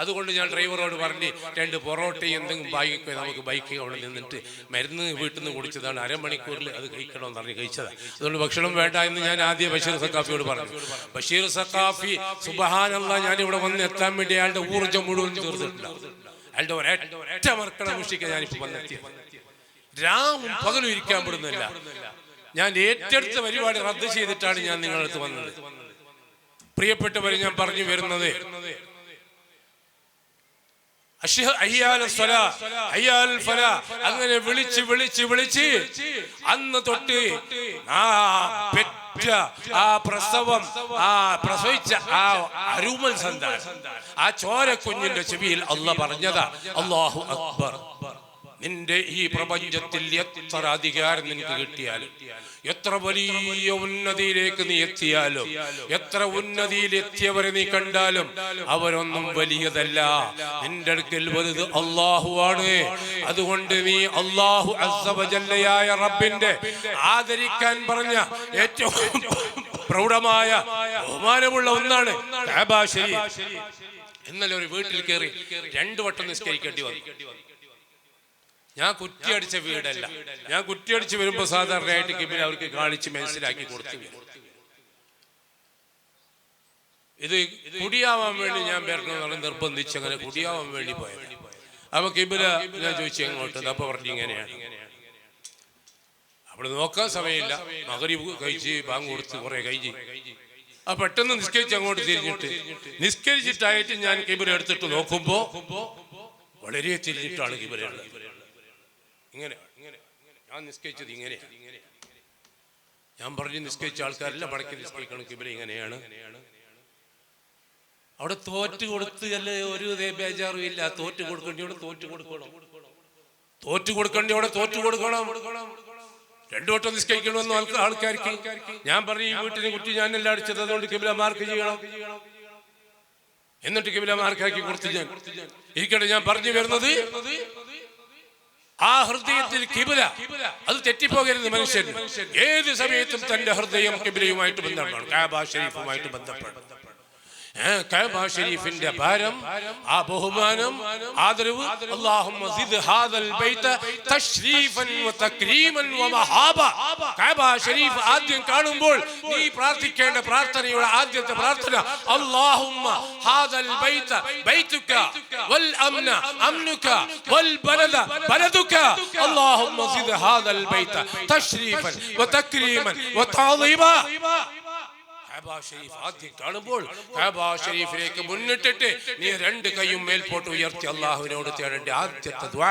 അതുകൊണ്ട് ഞാൻ ഡ്രൈവറോട് പറഞ്ഞ് 2 പൊറോട്ടയും എന്തെങ്കിലും ബാഗിക്ക് നമുക്ക് ബൈക്ക് അവിടെ നിന്നിട്ട് മരുന്ന് വീട്ടിൽ നിന്ന് കുടിച്ചതാണ്, അരമണിക്കൂറിൽ അത് കഴിക്കണമെന്ന് പറഞ്ഞ് കഴിച്ചതാണ്. അതുകൊണ്ട് ഭക്ഷണം വേണ്ട എന്ന് ഞാൻ ആദ്യം ബഷീർ സഖാഫിയോട് പറഞ്ഞു. ബഷീർ സഖാഫി സുബ്ഹാനല്ലാഹ്, ഞാനിവിടെ വന്ന് എത്താൻ വേണ്ടി അയാളുടെ ഊർജ്ജം മുഴുവൻ തീർത്തിട്ടുണ്ടാവും. അയാളുടെ ഒരൊറ്റ മർക്കട മുഷിക്കാൻ ഞാനിപ്പോൾ വന്നെത്തിയത്. രാവും പകലും ഇരിക്കാൻ പെടുന്നില്ല. ഞാൻ ഏറ്റെടുത്ത പരിപാടി റദ്ദ് ചെയ്തിട്ടാണ് ഞാൻ നിങ്ങളടുത്ത് വന്നത്. പ്രിയപ്പെട്ടവരെ, ഞാൻ പറഞ്ഞു വരുന്നത് അങ്ങനെ വിളിച്ച് അന്ന് തൊട്ട് ആ പ്രസവം, ആ പ്രസവിച്ച ആ അരുമൽ സന്താനം, ആ ചോരക്കുഞ്ഞിന്റെ ചെവിയിൽ അല്ലാഹ് പറഞ്ഞതാ, അല്ലാഹു അക്ബർ. നിന്റെ ഈ പ്രപഞ്ചത്തിൽ എത്ര അധികാരം നിനക്ക് കിട്ടിയാലും, എത്ര വലിയ ഉന്നതിയിലേക്ക് നീ എത്തിയാലും, എത്ര ഉന്നതിയിലെത്തിയവരെ നീ കണ്ടാലും അവരൊന്നും വലിയതല്ല. നിന്റെ അടുക്കൽ വലുത് അള്ളാഹുവാണ്. അതുകൊണ്ട് നീ അള്ളാഹു അസ്സ വജല്ലയായ റബ്ബിന്റെ ആദരിക്കാൻ പറഞ്ഞ ഏറ്റവും പ്രൗഢമായ ബഹുമാനമുള്ള ഒന്നാണ് കഅബ ശരീഫ്. ഇന്നലെ ഒരു വീട്ടിൽ കയറി 2 വട്ടം നിസ്കരിക്കേണ്ടി വന്നു. ഞാൻ കുറ്റിയടിച്ച വീടല്ല. ഞാൻ കുറ്റിയടിച്ച് വരുമ്പോ സാധാരണയായിട്ട് കിബില അവർക്ക് കാണിച്ച് മനസ്സിലാക്കി കൊടുത്തു. ഇത് കുടിയാവാൻ വേണ്ടി ഞാൻ വരണമെന്നാണ് നിർബന്ധിച്ച് അങ്ങനെ കുടിയാവാൻ വേണ്ടി പോയത്. അപ്പൊ കിബില ഞാൻ ചോദിച്ചു എങ്ങോട്ട്? അപ്പൊ പറഞ്ഞു ഇങ്ങനെയാണ്. അവിടെ നോക്കാൻ സമയമില്ല. മഗ്‌രിബ് കഴിച്ച് ബാങ്ക് കൊടുത്ത് കുറെ കഴിച്ച് ആ പെട്ടെന്ന് നിസ്കരിച്ച് അങ്ങോട്ട് തിരിഞ്ഞിട്ട് നിസ്കരിച്ചിട്ടായിട്ട് ഞാൻ കിബില എടുത്തിട്ട് നോക്കുമ്പോ വളരെ തിരിഞ്ഞിട്ടാണ് കിബില ഉള്ളത്. ഇങ്ങനെ ഞാൻ നിസ്കരിച്ചത് ഇങ്ങനെയാണ്. ഞാൻ പറഞ്ഞു നിസ്കരിച്ച ആൾക്കാരല്ല മടക്കി നിസ്കരിക്കണം, കിബില ഇങ്ങനെയാണ്. അവിടെ തോറ്റ് കൊടുത്ത് അല്ലേ ഒരു ബേജാറും ഇല്ല. തോറ്റ് കൊടുക്കേണ്ടിയോടെ തോറ്റ് കൊടുക്കണം, തോറ്റ് കൊടുക്കേണ്ടിയോടെ തോറ്റ് കൊടുക്കണം. രണ്ടു വട്ടം നിസ്കരിക്കണമെന്ന് ആൾക്കാർക്ക്. ഞാൻ പറഞ്ഞു ഈ വീട്ടിനെ കുറ്റി ഞാനെല്ലാം അടിച്ചത്, അതുകൊണ്ട് കിബില മാർക്ക് ചെയ്യണം. എന്നിട്ട് കിബില മാർക്കാക്കി കൊടുത്തു. ഞാൻ ഇരിക്കട്ടെ, ഞാൻ പറഞ്ഞു വരുന്നത് ആ ഹൃദയത്തിൽ കിബില അത് തെറ്റിപ്പോകരുത്. മനുഷ്യൻ ഏത് സമയത്തും തന്റെ ഹൃദയം കിബിലയുമായിട്ട് ബന്ധപ്പെടണം, കഅബ ശരീഫുമായിട്ട് ബന്ധപ്പെടണം. കഅബ ശരീഫിന്റെ ഭാരം, ആ ബഹുമാനം, ആദരവ്. അല്ലാഹുമ്മ സിദ് ഹാദൽ ബൈത തശ്രീഫൻ വ തക്രീമൻ വ മഹാബ. കഅബ ശരീഫ് ആദ്യം കാണുമ്പോൾ നീ പ്രാർത്ഥിക്കേണ്ട പ്രാർത്ഥനയുടെ ആദ്യത്തെ പ്രാർത്ഥന അല്ലാഹുമ്മ ഹാദൽ ബൈത ബൈതുക വൽ അംന അംനുക വൽ ബലദ ബലദുക. അല്ലാഹുമ്മ സിദ് ഹാദൽ ബൈത തശ്രീഫൻ വ തക്രീമൻ വ തഅളീമ. കഅബ ശരീഫ് ആദ്യം കാണുമ്പോൾ കഅബ ശരീഫിലേക്ക് മുന്നിട്ടിട്ട് നീ രണ്ട് കൈയും മേൽപോട്ട് ഉയർത്തി അല്ലാഹുവിനോട് തേടേണ്ട ആദ്യത്തെ ദുആ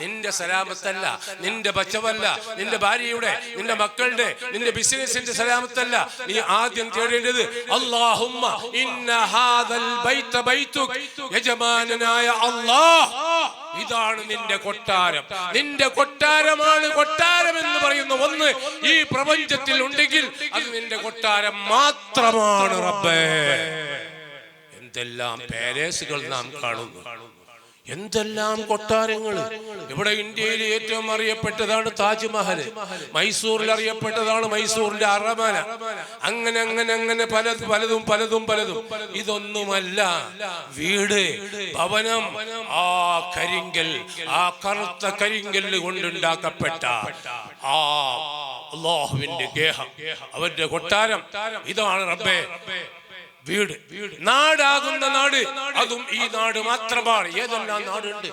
നിന്റെ സലാമത്തല്ല, നിന്റെ ബച്ചവല്ല, നിന്റെ ഭാര്യയുടെ, നിന്റെ മക്കളുടെ, നിന്റെ ബിസിനസിന്റെ സലാമത്തല്ല. നീ ആദ്യം തേടേണ്ടത് അല്ലാഹുമ്മ ഇന്ന ഹാദൽ ബൈത ബൈതുക്. യജമാനനായ അല്ലാഹ്, ഇതാണ് നിന്റെ കൊട്ടാരം. നിന്റെ കൊട്ടാരമാണ്. കൊട്ടാരം എന്ന് പറയുന്ന ഒന്ന് ഈ പ്രപഞ്ചത്തിൽ ഉണ്ടെങ്കിൽ അത് നിന്റെ കൊട്ടാരം മാത്രമാണ് റബ്ബേ. എന്തെല്ലാം പാലസുകൾ നാം കാണുന്നു, എന്തെല്ലാം കൊട്ടാരങ്ങൾ. ഇവിടെ ഇന്ത്യയിൽ ഏറ്റവും അറിയപ്പെട്ടതാണ് താജ്മഹൽ, മൈസൂരിൽ അറിയപ്പെട്ടതാണ് മൈസൂരിന്റെ അരമന. അങ്ങനെ അങ്ങനെ അങ്ങനെ പലതും പലതും പലതും. ഇതൊന്നുമല്ല വീട്, ഭവനം. ആ കരിങ്കൽ, ആ കറുത്ത കരിങ്കല്ല് കൊണ്ടുണ്ടാക്കപ്പെട്ട ആ അല്ലാഹുവിന്റെ ഗേഹം, അവന്റെ കൊട്ടാരം, ഇതാണ് റബ്ബേ വീട്. നാടാകുന്ന നാട്, അതും ഈ നാട് മാത്രമാണ്. ഏതെല്ലാം നാടുണ്ട്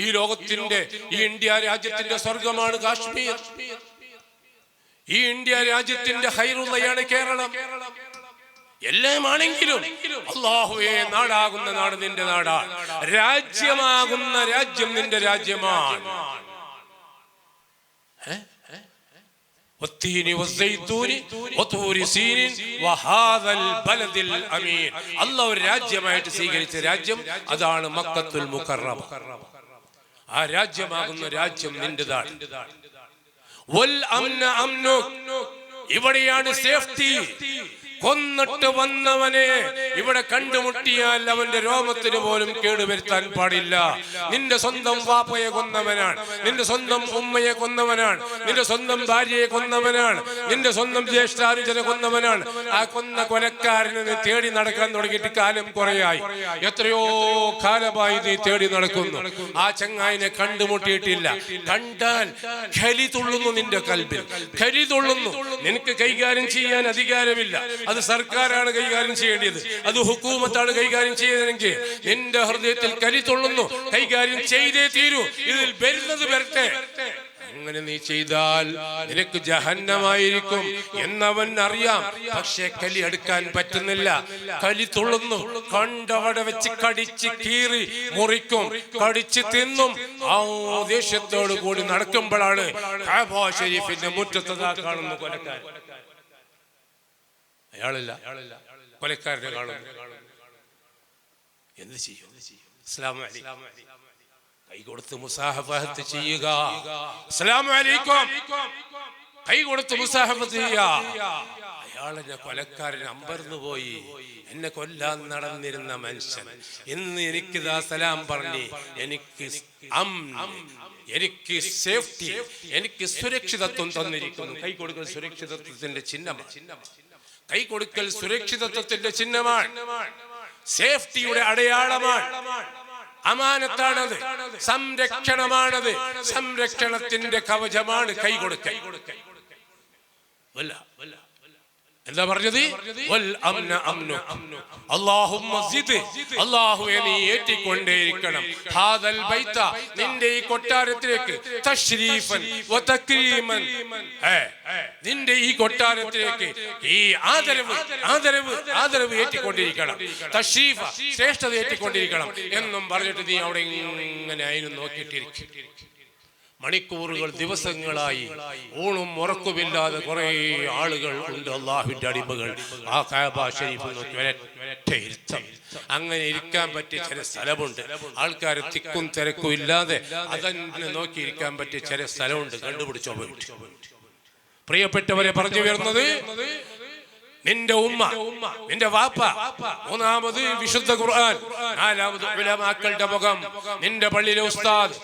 ഈ ലോകത്തിന്റെ? ഈ ഇന്ത്യ രാജ്യത്തിന്റെ സ്വർഗമാണ് കാശ്മീർ. ഈ ഇന്ത്യ രാജ്യത്തിന്റെ ഹൈറുള്ളയാണ് കേരളം. എല്ലാമാണെങ്കിലും അല്ലാഹുവേ, നാടാകുന്ന നാട് നിന്റെ നാടാണ്, രാജ്യമാകുന്ന രാജ്യം നിന്റെ രാജ്യമാണ്. അല്ലാഹു ഒരു രാജ്യമായിട്ട് സ്വീകരിച്ച രാജ്യം അതാണ് മക്കത്തുൽ മുകറമ. ആ രാജ്യമാകുന്ന രാജ്യം നിന്റേതാണ്. വൽ അംന അംനുക്, ഇവിടെയാണ് സേഫ്റ്റി. കൊന്നിട്ട് വന്നവനെ ഇവിടെ കണ്ടുമുട്ടിയാൽ അവന്റെ രോമത്തിന് പോലും കേടുവരുത്താൻ പാടില്ല. നിന്റെ സ്വന്തം വാപ്പയെ കൊന്നവനാണ്, നിന്റെ സ്വന്തം ഉമ്മയെ കൊന്നവനാണ്, നിന്റെ സ്വന്തം ഭാര്യയെ കൊന്നവനാണ്, നിന്റെ സ്വന്തം ജ്യേഷ്ഠാനുജനെ കൊന്നവനാണ്. ആ കൊന്ന കൊലക്കാരനെ നീ തേടി നടക്കാൻ തുടങ്ങിയിട്ട് കാലം കുറയായി. എത്രയോ കാലമായി നീ തേടി നടക്കുന്നു. ആ ചങ്ങായിനെ കണ്ടുമുട്ടിയിട്ടില്ല. കണ്ടാൽ ഖലി തുള്ളുന്നു നിന്റെ കൽബിൽ, ഖലി തുള്ളുന്നു. നിനക്ക് കൈകാര്യം ചെയ്യാൻ അധികാരമില്ല, അത് സർക്കാരാണ് കൈകാര്യം ചെയ്യേണ്ടത്, അത് ഹുക്കൂമത്താണ് കൈകാര്യം ചെയ്തതെങ്കിൽ നിന്റെ ഹൃദയത്തിൽ കലിതുള്ളുന്നു, കൈകാര്യം ചെയ്തേ തീരൂ. ഇതിൽ വരുന്നത് വരട്ടെ. അങ്ങനെ നീ ചെയ്താൽ നിനക്ക് ജഹന്നമായിരിക്കും എന്നവൻ അറിയാം. പക്ഷെ കലി അടുക്കാൻ പറ്റുന്നില്ല. കലി തുള്ളുന്നു. കണ്ടവിടെ വെച്ച് കടിച്ച് കീറി മുറിക്കും, കടിച്ച് തിന്നും. ആ ദേഷ്യത്തോടു കൂടി നടക്കുമ്പോഴാണ് കഅബ ശരീഫിന്റെ മുറ്റത്ത് കാണുന്നു കൊലക്കാരൻ. അയാളില്ല, കൊലക്കാരനെ കാണുന്നു. എന്ത് ചെയ്യും? അസ്സലാമു അലൈക്കും കൈ കൊടുത്ത് മുസാഹഫത്ത് ചെയ്യുക. അസ്സലാമു അലൈക്കും കൈ കൊടുത്ത് മുസാഹഫത്ത് ചെയ്യുക. അയാളെന്നെ കൊലക്കാരൻ അമ്പരന്ന് പോയി. എന്നെ കൊല്ലാൻ നടന്നിരുന്ന മനുഷ്യൻ ഇന്ന് എനിക്കിതാ സലാം പറഞ്ഞ് എനിക്ക് എനിക്ക് സേഫ്റ്റി, എനിക്ക് സുരക്ഷിതത്വം തന്നിരിക്കുന്നു. കൈ കൊടുക്കൽ സുരക്ഷിതത്വത്തിന്റെ ചിഹ്നമാണ്. കൈ കൊടുക്കൽ സുരക്ഷിതത്വത്തിന്റെ ചിഹ്നമാണ്, സേഫ്റ്റിയുടെ അടയാളമാണ്. അമാനത്താണത്, സംരക്ഷണമാണത്. സംരക്ഷണത്തിന്റെ കവചമാണ് കൈ കൊടുക്കൽ. എന്താ പറഞ്ഞത്? അല്ലാഹുവേ നീ ഏറ്റിക്കൊണ്ടേയിരിക്കണം ഹാദൽ ബൈത, നിന്റെ ഈ കൊട്ടാരത്തിലേക്ക്, തശ്രീഫൻ വ തക്രീമൻ, നിന്റെ ഈ കൊട്ടാരത്തിലേക്ക് ഈ ആദരവ് ഏറ്റിക്കൊണ്ടിരിക്കണം, തശ്രീഫ ശ്രേഷ്ഠത ഏറ്റിക്കൊണ്ടിരിക്കണം എന്നും പറഞ്ഞിട്ട് നീ അവിടെ ഇങ്ങനെ അതിന് നോക്കിയിട്ടിരിക്കും. മണിക്കൂറുകൾ, ദിവസങ്ങളായി ഊണും ഉറക്കുമില്ലാതെ കുറെ ആളുകൾ ഉണ്ട്, അള്ളാഹുവിന്റെ അടിമകൾ. ആ കഅബ ശരീഫ് നോക്കി ഒരൊറ്റ ഇരുത്തം. അങ്ങനെ ഇരിക്കാൻ പറ്റിയ ചില സ്ഥലമുണ്ട്. ആൾക്കാർ തിക്കും തിരക്കും ഇല്ലാതെ അതന്നെ നോക്കി ഇരിക്കാൻ പറ്റിയ ചില സ്ഥലമുണ്ട്. കണ്ടുപിടിച്ചോ പോയിട്ട്. പ്രിയപ്പെട്ടവരെ, പറഞ്ഞു വരുന്നത്, നിന്റെ ഉമ്മ, നിന്റെ വാപ്പ, മൂന്നാമത് വിശുദ്ധ ഖുർആൻ, നാലാമത് ഉലമാക്കളുടെ മുഖം, നിന്റെ പള്ളിയിലെ ഉസ്താദ്,